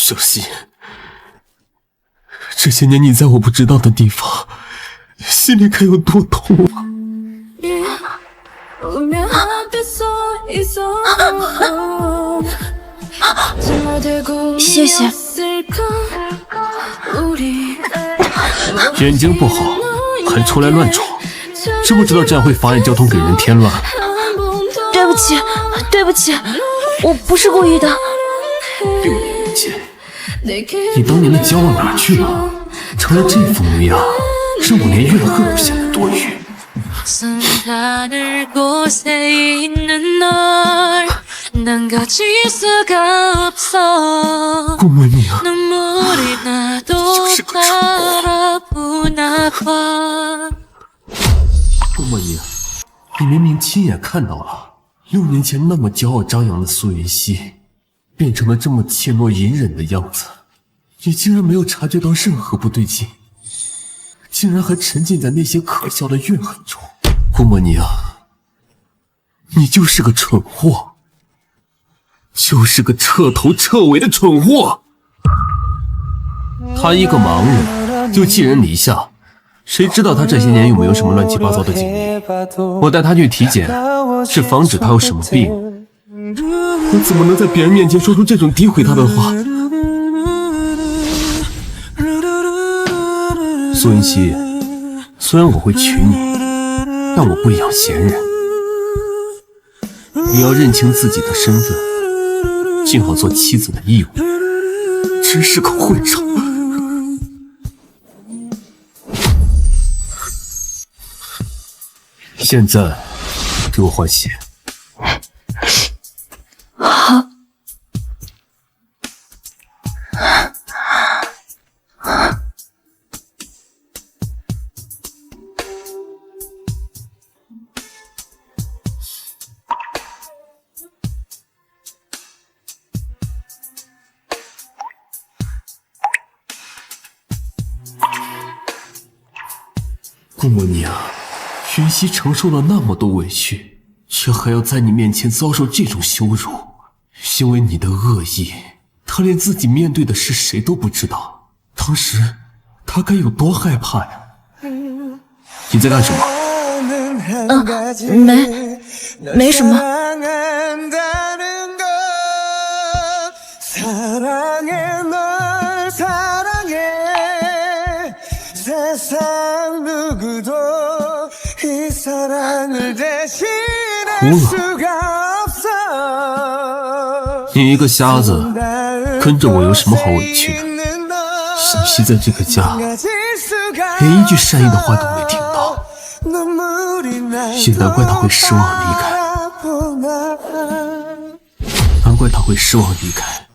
小溪，这些年你在我不知道的地方，心里该有多痛啊！谢谢。眼睛不好还出来乱闯，知不知道这样会妨碍交通，给人添乱？对不起，对不起，我不是故意的。6年前，你当年的骄傲哪去了？成了这副模样，让我连怨恨都显得多余。顾梦宁，你就是个蠢货。顾梦宁，你明明亲眼看到了6年前那么骄傲张扬的苏云溪，变成了这么怯懦隐忍的样子，你竟然没有察觉到任何不对劲，竟然还沉浸在那些可笑的怨恨中。顾梦宁，你就是个蠢货，就是个彻头彻尾的蠢货。他一个盲人就寄人篱下，谁知道他这些年有没有什么乱七八糟的经历？我带他去体检，是防止他有什么病。我怎么能在别人面前说出这种诋毁他的话？苏云溪，虽然我会娶你，但我不养闲人。你要认清自己的身份，尽好做妻子的义务。真是个混账！现在给我换鞋。好。顾梦宁，云溪承受了那么多委屈，却还要在你面前遭受这种羞辱，因为你的恶意，他连自己面对的是谁都不知道。当时他该有多害怕呀！你在干什么？没什么。哭了？你一个瞎子，跟着我有什么好委屈的？小溪在这个家，连一句善意的话都没听到，也难怪他会失望离开。难怪他会失望离开。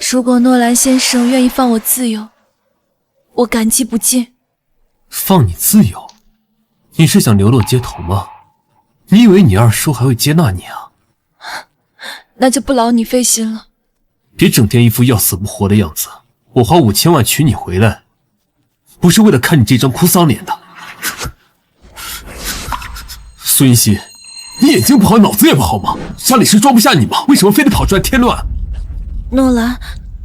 如果诺兰先生愿意放我自由，我感激不尽。放你自由？你是想流落街头吗？你以为你二叔还会接纳你啊？那就不劳你费心了。别整天一副要死不活的样子。我花5000万娶你回来，不是为了看你这张哭丧脸的。苏云溪，你眼睛不好，脑子也不好吗？家里是装不下你吗？为什么非得跑出来添乱？诺兰，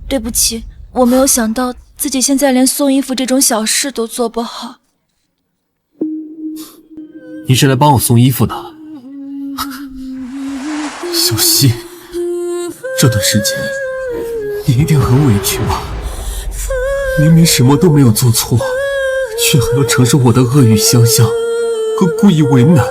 对不起，我没有想到自己现在连送衣服这种小事都做不好。你是来帮我送衣服的？小溪，这段时间你一定很委屈吧？明明什么都没有做错，却还要承受我的恶语相向和故意为难。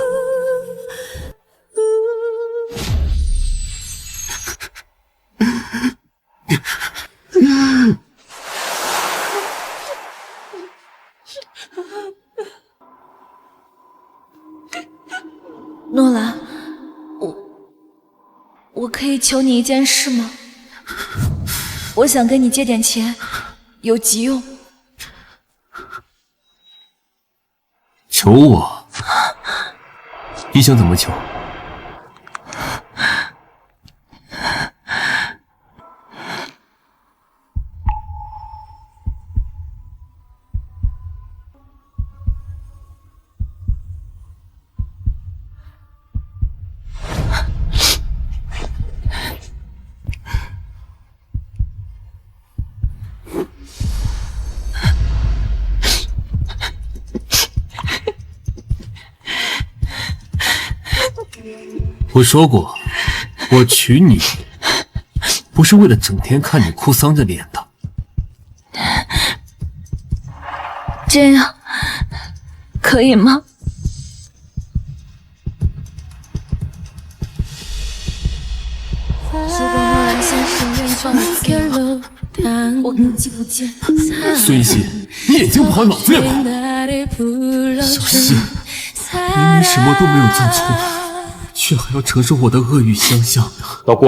诺兰，我可以求你一件事吗？我想跟你借点钱，有急用。求我？你想怎么求？我说过，我娶你不是为了整天看你哭丧着脸的。这样可以吗？我记不见。孙熙，你眼睛不好，脑子也不好。小溪，明明什么都没有做错，却还要承受我的恶语相向。老顾，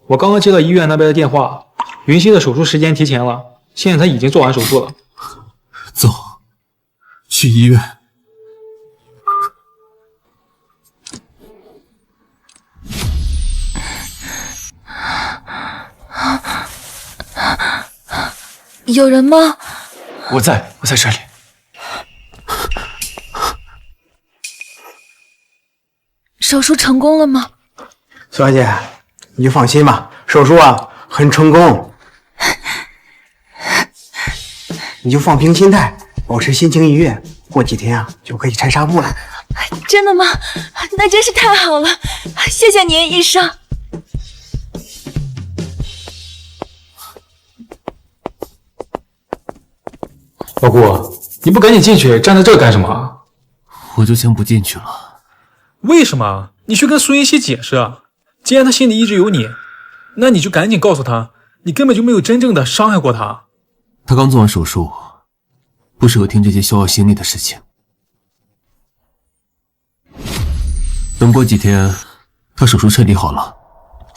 我刚刚接到医院那边的电话，云溪的手术时间提前了，现在他已经做完手术了。走，去医院。有人吗？我在这里。手术成功了吗？苏小姐，你就放心吧，手术很成功。你就放平心态，保持心情愉悦，过几天就可以拆纱布了。真的吗？那真是太好了，谢谢您，医生。老顾，你不赶紧进去，站在这干什么？我就先不进去了。为什么？你去跟苏云溪解释啊！既然他心里一直有你，那你就赶紧告诉他，你根本就没有真正的伤害过他。他刚做完手术，不适合听这些消耗心力的事情。等过几天，他手术彻底好了，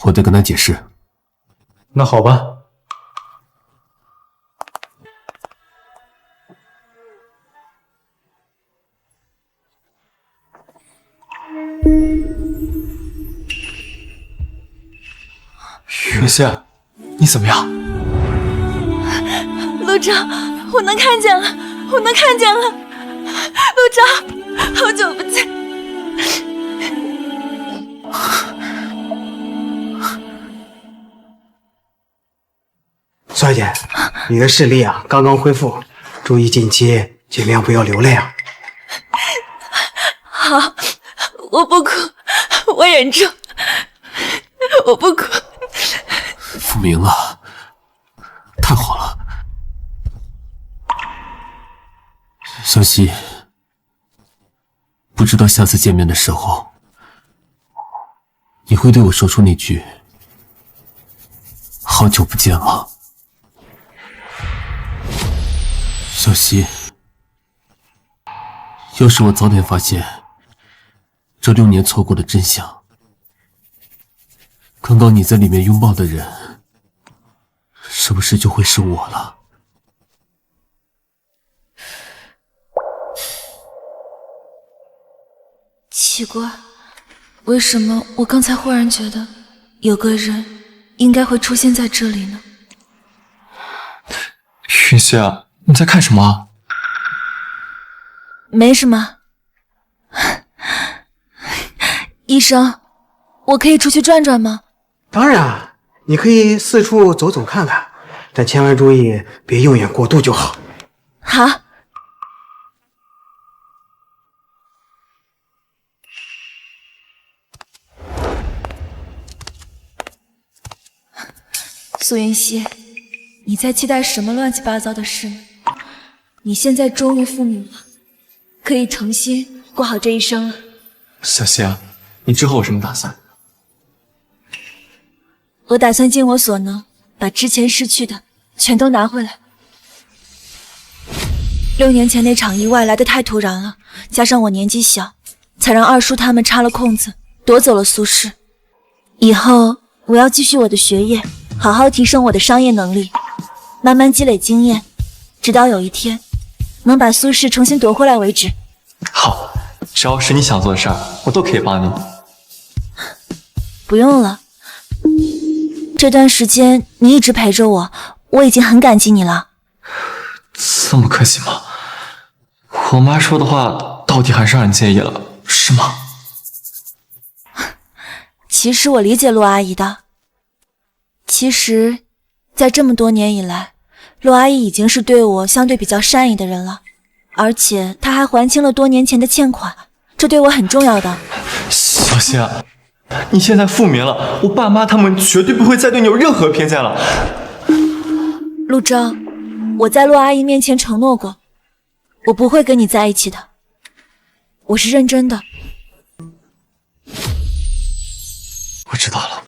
我再跟他解释。那好吧。云溪，你怎么样？陆长，我能看见了，我能看见了。陆长，好久不见。苏小姐，你的视力刚刚恢复，注意近期尽量不要流泪啊。好，我不哭，我忍住，我不哭。复明了，太好了。小溪，不知道下次见面的时候，你会对我说出那句“好久不见了”。小溪，要是我早点发现这6年错过的真相，刚刚你在里面拥抱的人，是不是就会是我了？奇怪，为什么我刚才忽然觉得有个人应该会出现在这里呢？云溪，你在看什么？没什么。医生，我可以出去转转吗？当然，你可以四处走走看看，但千万注意别用眼过度就好。好。苏云溪，你在期待什么乱七八糟的事呢？你现在终于复明了，可以重新过好这一生了。小溪，你之后有什么打算？我打算尽我所能，把之前失去的全都拿回来。6年前那场意外来得太突然了，加上我年纪小，才让二叔他们插了空子，夺走了苏氏。以后我要继续我的学业，好好提升我的商业能力，慢慢积累经验，直到有一天能把苏氏重新夺回来为止。好，只要是你想做的事儿，我都可以帮你。不用了，这段时间你一直陪着我，我已经很感激你了。这么客气吗？我妈说的话到底还是让你介意了，是吗？其实我理解陆阿姨的。其实，在这么多年以来，陆阿姨已经是对我相对比较善意的人了，而且她还还清了多年前的欠款，这对我很重要的。小小希啊，你现在复明了，我爸妈他们绝对不会再对你有任何偏见了。陆钊，我在陆阿姨面前承诺过，我不会跟你在一起的，我是认真的。我知道了。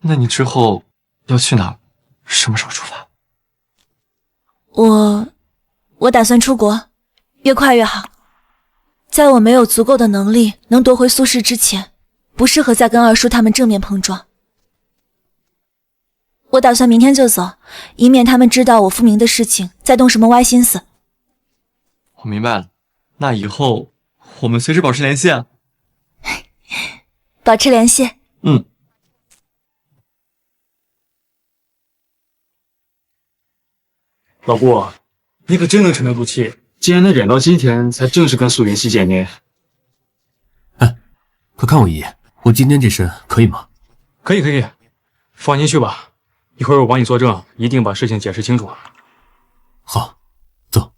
那你之后要去哪？什么时候出发？我打算出国，越快越好。在我没有足够的能力能夺回苏氏之前，不适合再跟二叔他们正面碰撞。我打算明天就走，以免他们知道我复明的事情，再动什么歪心思。我明白了，那以后我们随时保持联系啊。保持联系。嗯。老顾，你可真能沉得住气，竟然能忍到今天才正式跟苏云熙见面。快看我一眼，我今天这身可以吗？可以，放心去吧，一会儿我帮你作证，一定把事情解释清楚。好，走。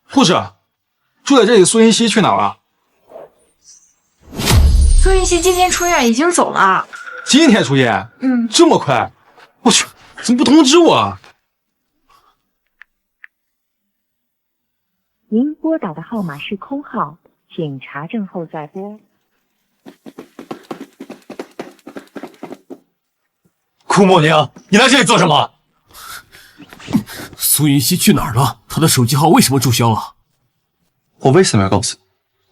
护士，住在这里苏云熙去哪了？苏云熙今天出院，已经走了。今天出院？这么快？我去，怎么不通知我啊？您拨打的号码是空号，请查证后再拨。顾莫宁，你来这里做什么？苏云熙去哪儿了？他的手机号为什么注销了？我为什么要告诉你？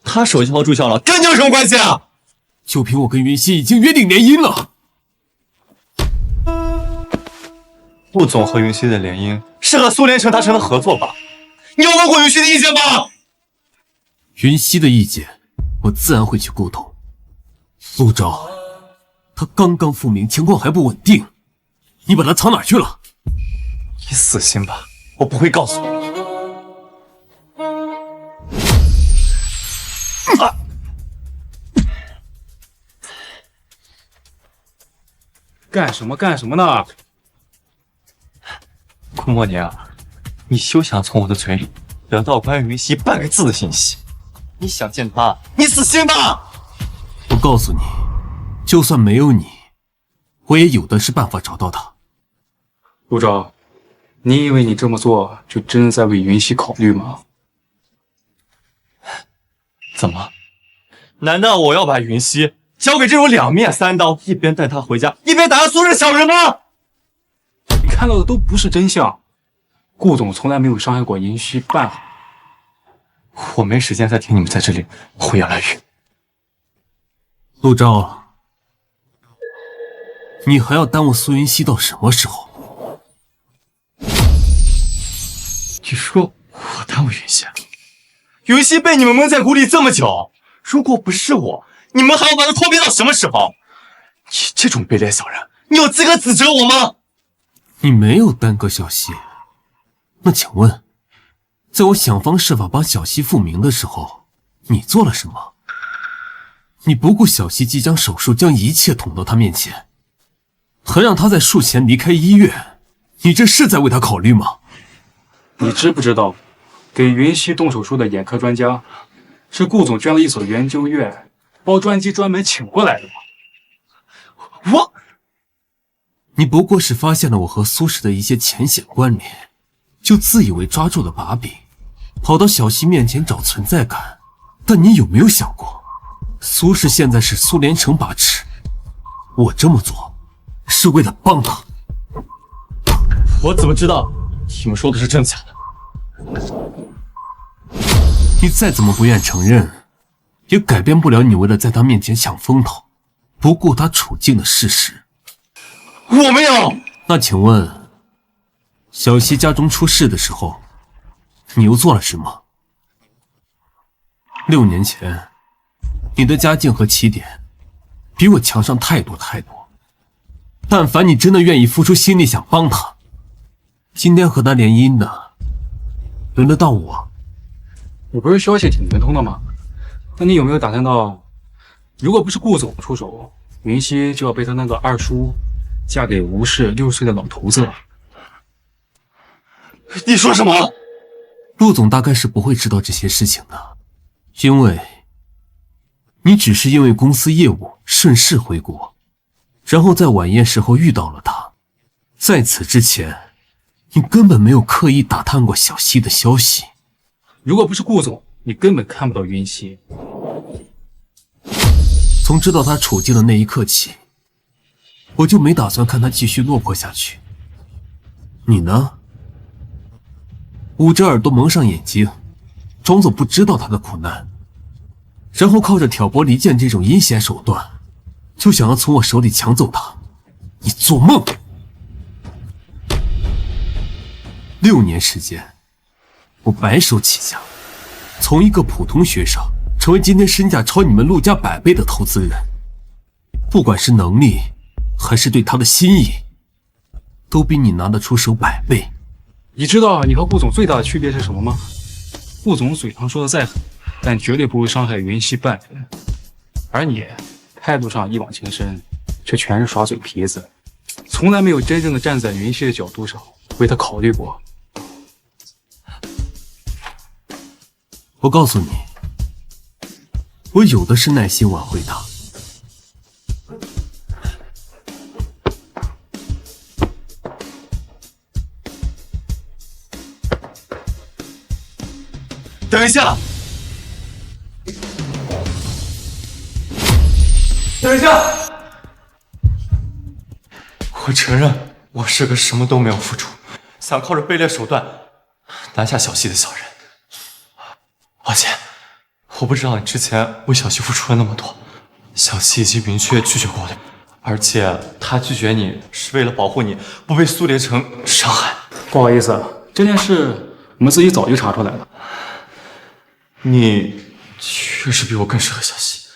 他手机号注销了，跟你有什么关系啊？就凭我跟云熙已经约定联姻了。陆总和云熙的联姻是和苏连成达成的合作吧？你有问过云熙的意见吗？云熙的意见，我自然会去沟通。陆钊，他刚刚复明，情况还不稳定，你把他藏哪儿去了？你死心吧，我不会告诉你。干什么呢？顾莫宁，你休想从我的嘴里得到关于云熙半个字的信息。你想见他，你死心吧！我告诉你，就算没有你，我也有的是办法找到他。陆钊，你以为你这么做就真的在为云熙考虑吗？怎么？难道我要把云熙交给这种两面三刀，一边带他回家，一边打他苏氏小人吗？你看到的都不是真相，顾总从来没有伤害过云熙半毫。我没时间再听你们在这里胡言乱语。陆钊，你还要耽误苏云熙到什么时候？你说我耽误云熙？云熙被你们蒙在鼓里这么久，如果不是我，你们还要把他拖逼到什么时候？你这种卑劣小人，你有资格指责我吗？你没有耽搁小希，那请问，在我想方设法帮小希复明的时候，你做了什么？你不顾小希即将手术，将一切捅到他面前，还让他在术前离开医院，你这是在为他考虑吗？你知不知道，给云熙动手术的眼科专家是顾总捐了一所研究院，包专机专门请过来的吗？你不过是发现了我和苏氏的一些浅显关联，就自以为抓住了把柄，跑到小希面前找存在感。但你有没有想过，苏氏现在是苏连成把持，我这么做是为了帮他。我怎么知道你们说的是真假的？你再怎么不愿承认，也改变不了你为了在他面前抢风头，不顾他处境的事实。我没有。那请问，小希家中出事的时候，你又做了什么？6年前，你的家境和起点比我强上太多太多。但凡你真的愿意付出心力想帮他，今天和他联姻的，轮得到我。你不是消息挺灵通的吗？那你有没有打探到，如果不是顾总出手，云熙就要被他那个二叔嫁给吴氏60岁的老头子了？你说什么？陆总大概是不会知道这些事情的，因为你只是因为公司业务顺势回国，然后在晚宴时候遇到了他。在此之前，你根本没有刻意打探过小溪的消息。如果不是顾总，你根本看不到云溪。从知道他处境的那一刻起，我就没打算看他继续落魄下去。你呢？捂着耳朵蒙上眼睛，装作不知道他的苦难，然后靠着挑拨离间这种阴险手段，就想要从我手里抢走他。你做梦！6年时间，我白手起家，从一个普通学生成为今天身价超你们陆家100倍的投资人，不管是能力还是对他的心意，都比你拿得出手100倍。你知道你和顾总最大的区别是什么吗？顾总嘴上说的再狠，但绝对不会伤害云溪半分，而你态度上一往情深，却全是耍嘴皮子，从来没有真正的站在云溪的角度上为他考虑过。我告诉你，我有的是耐心挽回他。等一下，等一下！我承认我是个什么都没有付出，想靠着卑劣手段拿下小溪的小人。抱歉，我不知道你之前为小溪付出了那么多。小溪已经明确拒绝过了，而且他拒绝你是为了保护你不被苏连成伤害。不好意思，这件事我们自己早就查出来了。你确实比我更适合小溪。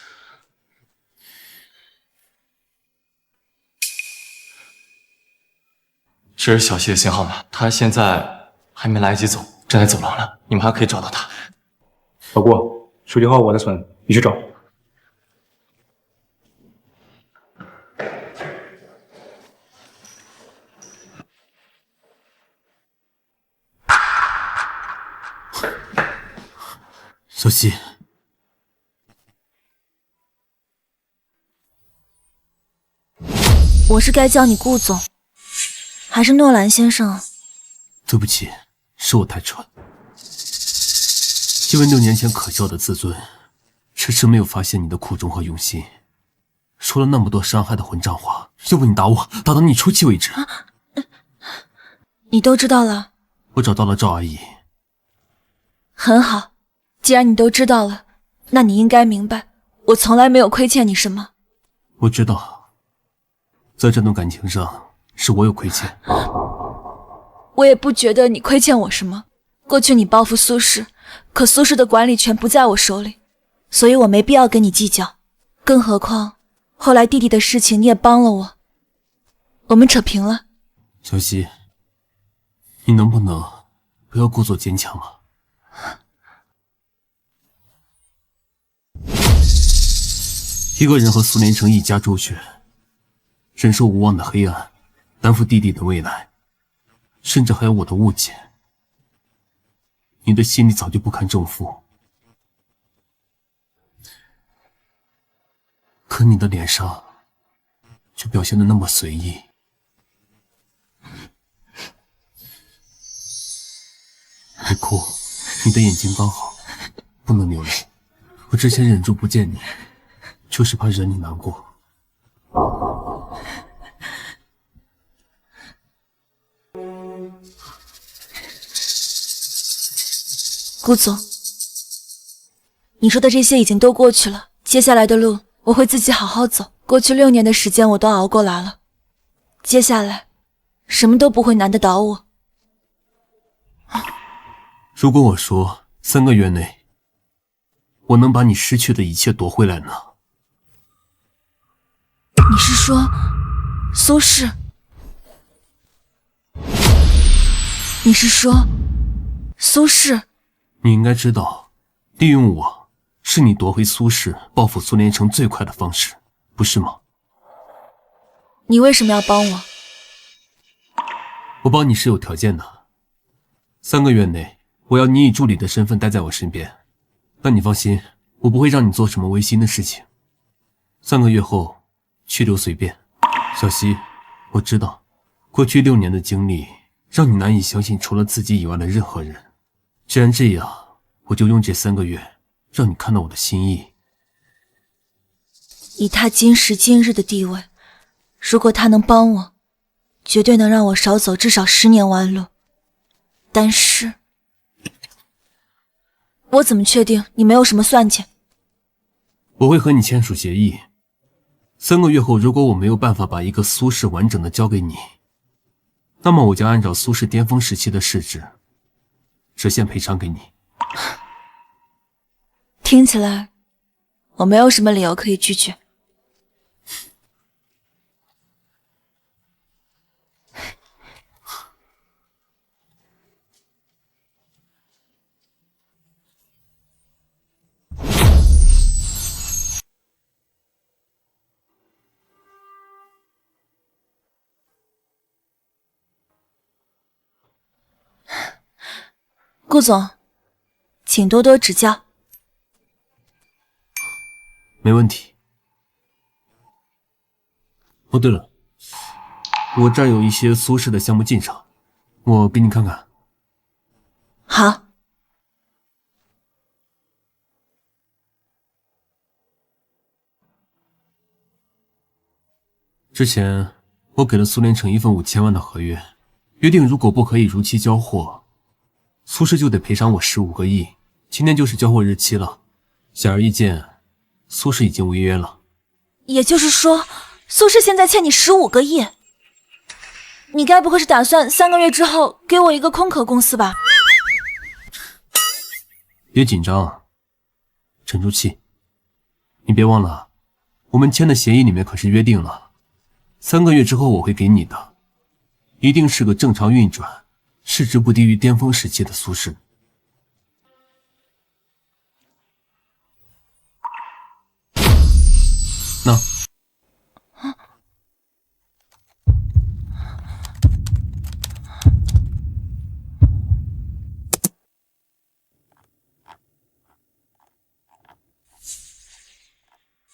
这是小溪的新号码，他现在还没来得及走，正在走廊呢，你们还可以找到他。老顾，手机号我的存，你去找。小溪，我是该叫你顾总，还是诺兰先生啊？对不起，是我太蠢。因为6年前可笑的自尊，迟迟没有发现你的苦衷和用心，说了那么多伤害的混账话，要不你打我，打到你出气为止。你都知道了？我找到了赵阿姨。很好，既然你都知道了，那你应该明白，我从来没有亏欠你什么。我知道，在这段感情上是我有亏欠。我也不觉得你亏欠我什么。过去你报复苏轼，可苏轼的管理权不在我手里，所以我没必要跟你计较。更何况后来弟弟的事情你也帮了我，我们扯平了。小溪，你能不能不要故作坚强啊？一个人和苏连成一家周旋，忍受无望的黑暗，担负弟弟的未来，甚至还有我的误解。你的心里早就不堪重负，可你的脸上却表现得那么随意。别哭，你的眼睛刚好，不能流泪。我之前忍住不见你，就是怕惹你难过。顾总，你说的这些已经都过去了，接下来的路我会自己好好走。过去6年的时间我都熬过来了，接下来什么都不会难得倒我。如果我说3个月内我能把你失去的一切夺回来呢？你是说苏轼？你是说苏轼？你应该知道，利用我是你夺回苏轼、报复苏连成最快的方式，不是吗？你为什么要帮我？我帮你是有条件的。3个月内，我要你以助理的身份待在我身边。但你放心，我不会让你做什么违心的事情。3个月后，去留随便。小溪，我知道，过去6年的经历让你难以相信除了自己以外的任何人。既然这样，我就用这3个月让你看到我的心意。以他今时今日的地位，如果他能帮我，绝对能让我少走至少10年弯路。但是，我怎么确定你没有什么算计？我会和你签署协议，3个月后，如果我没有办法把一个苏氏完整的交给你，那么我将按照苏氏巅峰时期的市值，折现赔偿给你。听起来，我没有什么理由可以拒绝。顾总，请多多指教。没问题。哦，对了，我这儿有一些苏氏的项目进场，我给你看看。好。之前我给了苏联城1份5000万的合约，约定如果不可以如期交货，苏氏就得赔偿我15个亿。今天就是交货日期了，显而易见，苏氏已经违约了。也就是说，苏氏现在欠你15个亿？你该不会是打算3个月之后给我一个空壳公司吧？别紧张，沉住气。你别忘了，我们签的协议里面可是约定了，3个月之后我会给你的，一定是个正常运转，市值不低于巅峰时期的苏氏。那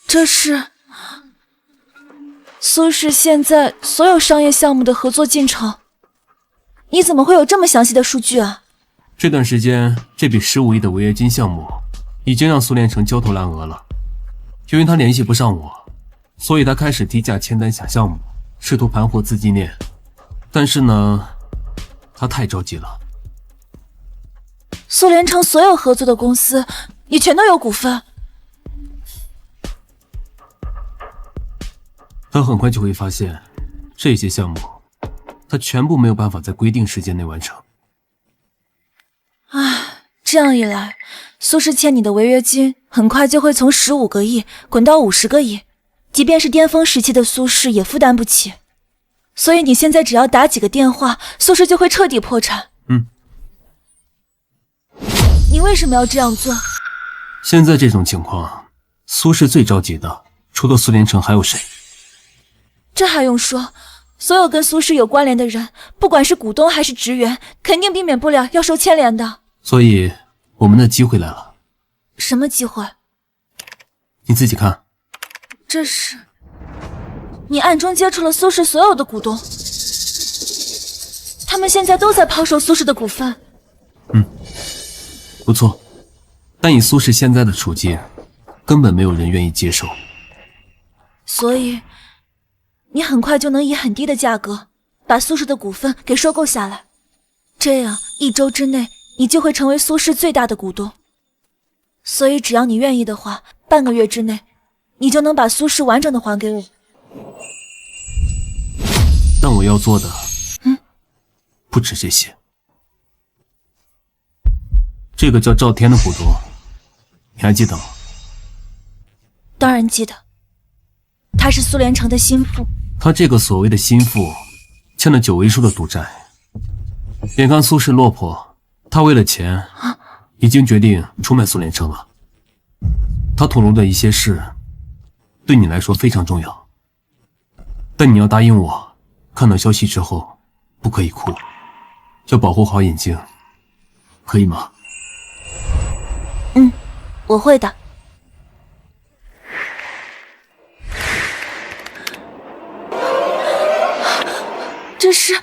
这是苏氏现在所有商业项目的合作进程。你怎么会有这么详细的数据啊？这段时间，这笔15亿的违约金项目已经让苏联城焦头烂额了。由于他联系不上我，所以他开始低价签单下项目，试图盘活资金链。但是呢，他太着急了。苏联城所有合作的公司也全都有股份。他很快就会发现，这些项目他全部没有办法在规定时间内完成。唉，这样一来，苏氏欠你的违约金很快就会从15个亿滚到50个亿，即便是巅峰时期的苏氏也负担不起。所以你现在只要打几个电话，苏氏就会彻底破产。你为什么要这样做？现在这种情况，苏氏最着急的，除了苏联城还有谁？这还用说，所有跟苏氏有关联的人，不管是股东还是职员，肯定避免不了要受牵连的。所以我们的机会来了。什么机会？你自己看。这是你暗中接触了苏氏所有的股东，他们现在都在抛售苏氏的股份。不错，但以苏氏现在的处境，根本没有人愿意接受。所以你很快就能以很低的价格把苏氏的股份给收购下来，这样1周之内你就会成为苏氏最大的股东。所以只要你愿意的话，半个月之内你就能把苏氏完整的还给我。但我要做的不止这些。这个叫赵天的股东，你还记得吗？当然记得，他是苏联城的心腹。他这个所谓的心腹，欠了9位数的赌债。眼看苏氏落魄，他为了钱，已经决定出卖苏联城了。他吐露的一些事，对你来说非常重要。但你要答应我，看到消息之后不可以哭，要保护好眼睛，可以吗？我会的。这是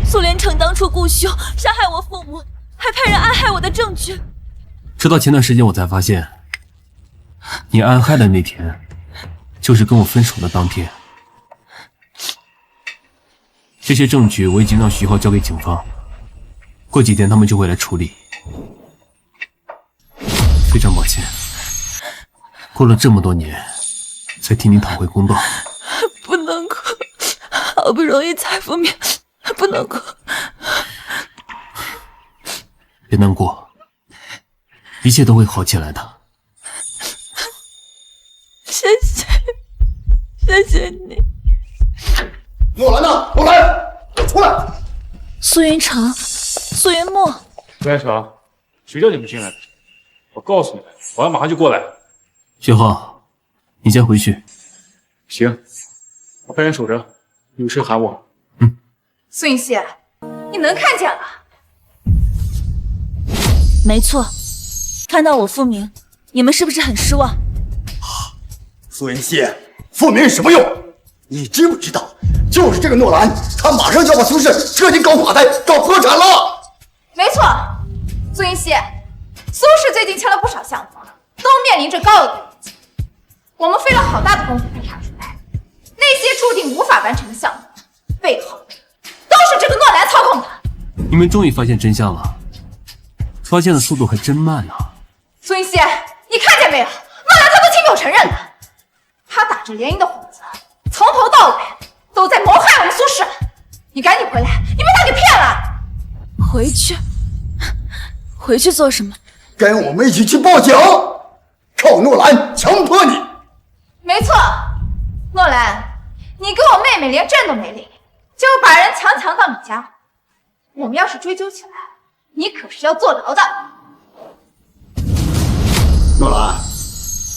苏连成当初雇凶杀害我父母，还派人暗害我的证据。直到前段时间我才发现，你暗害的那天，就是跟我分手的当天。这些证据我已经让徐浩交给警方，过几天他们就会来处理。非常抱歉，过了这么多年，才替你讨回公道。不能哭，好不容易才复明，不能哭。别难过，一切都会好起来的。谢谢，谢谢你。诺兰呢？诺兰，出来！苏云成，苏云墨，苏连成，谁叫你们进来的？我告诉你们，我要马上就过来。徐浩，你先回去。行，我派人守着，有事喊我。苏云溪，你能看见了？没错，看到我复明，你们是不是很失望？苏云溪，复明什么用？你知不知道，就是这个诺兰，他马上就要把苏氏彻底搞垮台、搞破产了。没错，苏云溪，苏氏最近签了不少项目，都面临着高额的预金。我们费了好大的功夫才查出来，那些注定无法完成的项目，背后都是这个诺兰操控的。你们终于发现真相了，发现的速度还真慢啊！苏云溪，你看见没有？诺兰他都亲口承认了，他打着联姻的幌子，从头到尾都在谋害我们苏氏。你赶紧回来，你被他给骗了。回去？回去做什么？跟我们一起去报警，靠诺兰强迫你。没错，诺兰，你跟我妹妹连证都没领，就把人强到你家，我们要是追究起来，你可是要坐牢的。诺兰，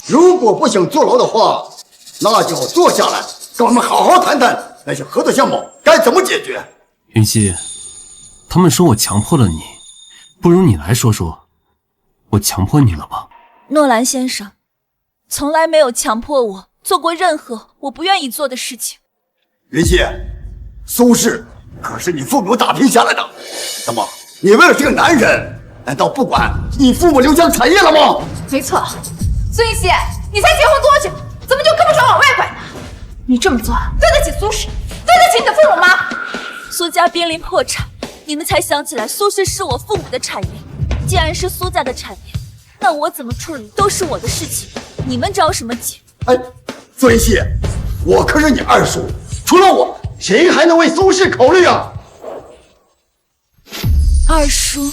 如果不想坐牢的话，那就坐下来，跟我们好好谈谈那些合作项目该怎么解决。云溪，他们说我强迫了你，不如你来说说，我强迫你了吧？诺兰先生，从来没有强迫我做过任何我不愿意做的事情。云溪，苏氏可是你父母打拼下来的，怎么你为了这个男人，难道不管你父母留下的产业了吗？没错，苏云溪，你才结婚多久，怎么就胳膊肘往外拐呢？你这么做对得起苏氏，对得起你的父母吗？苏家濒临破产，你们才想起来苏氏是我父母的产业。既然是苏家的产业，那我怎么处理都是我的事情，你们着什么急？哎，苏云溪，我可是你二叔，除了我，谁还能为苏氏考虑啊？二叔，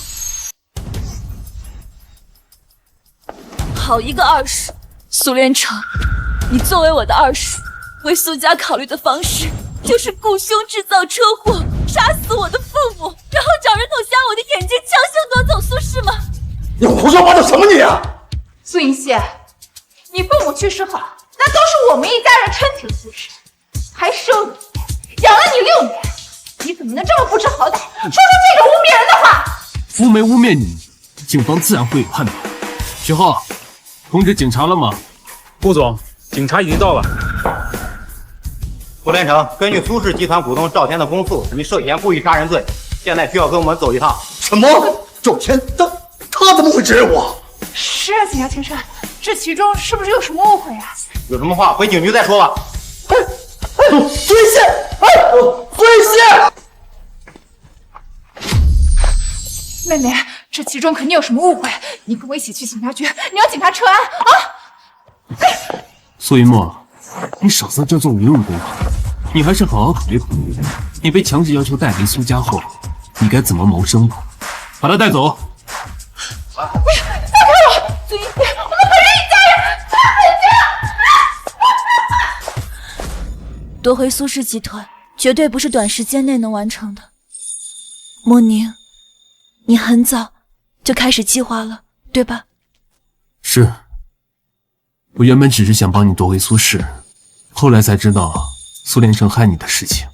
好一个二叔！苏连成，你作为我的二叔，为苏家考虑的方式就是雇凶制造车祸，杀死我的父母，然后找人捅瞎我的眼睛，强行夺走苏氏吗？你胡说八道什么你啊！苏云溪，你父母去世后，那都是我们一家人撑起了苏氏，还收你钱，养了你6年，你怎么能这么不知好歹，说出这种污蔑人的话？污没污蔑你，警方自然会有判断。徐浩，通知警察了吗？顾总，警察已经到了。苏连成，根据苏氏集团股东赵天的供述，你涉嫌故意杀人罪，现在需要跟我们走一趟。什么？赵天他怎么会指认我？是啊，警察先生，这其中是不是有什么误会啊？有什么话回警局再说吧。苏云溪，苏云溪，妹妹，这其中肯定有什么误会，你跟我一起去警察局，你要警察撤案啊！苏云墨，你少在这做无用功啊！你还是好好考虑考虑，你被强制要求带离苏家后，你该怎么谋生吧？把他带走。不要，放开我！苏云溪，我们可是一家人！夺回苏氏集团绝对不是短时间内能完成的。莫宁，你很早就开始计划了，对吧？是。我原本只是想帮你夺回苏氏，后来才知道苏连成害你的事情。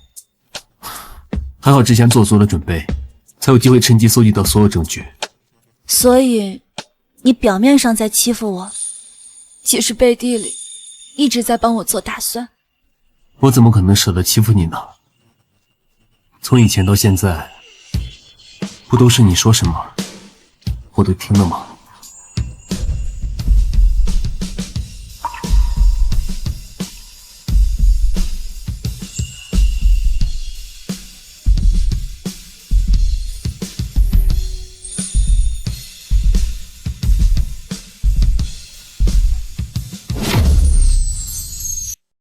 还好之前做足了准备，才有机会趁机搜集到所有证据。所以你表面上在欺负我，其实背地里一直在帮我做打算。我怎么可能舍得欺负你呢？从以前到现在，不都是你说什么我都听了吗？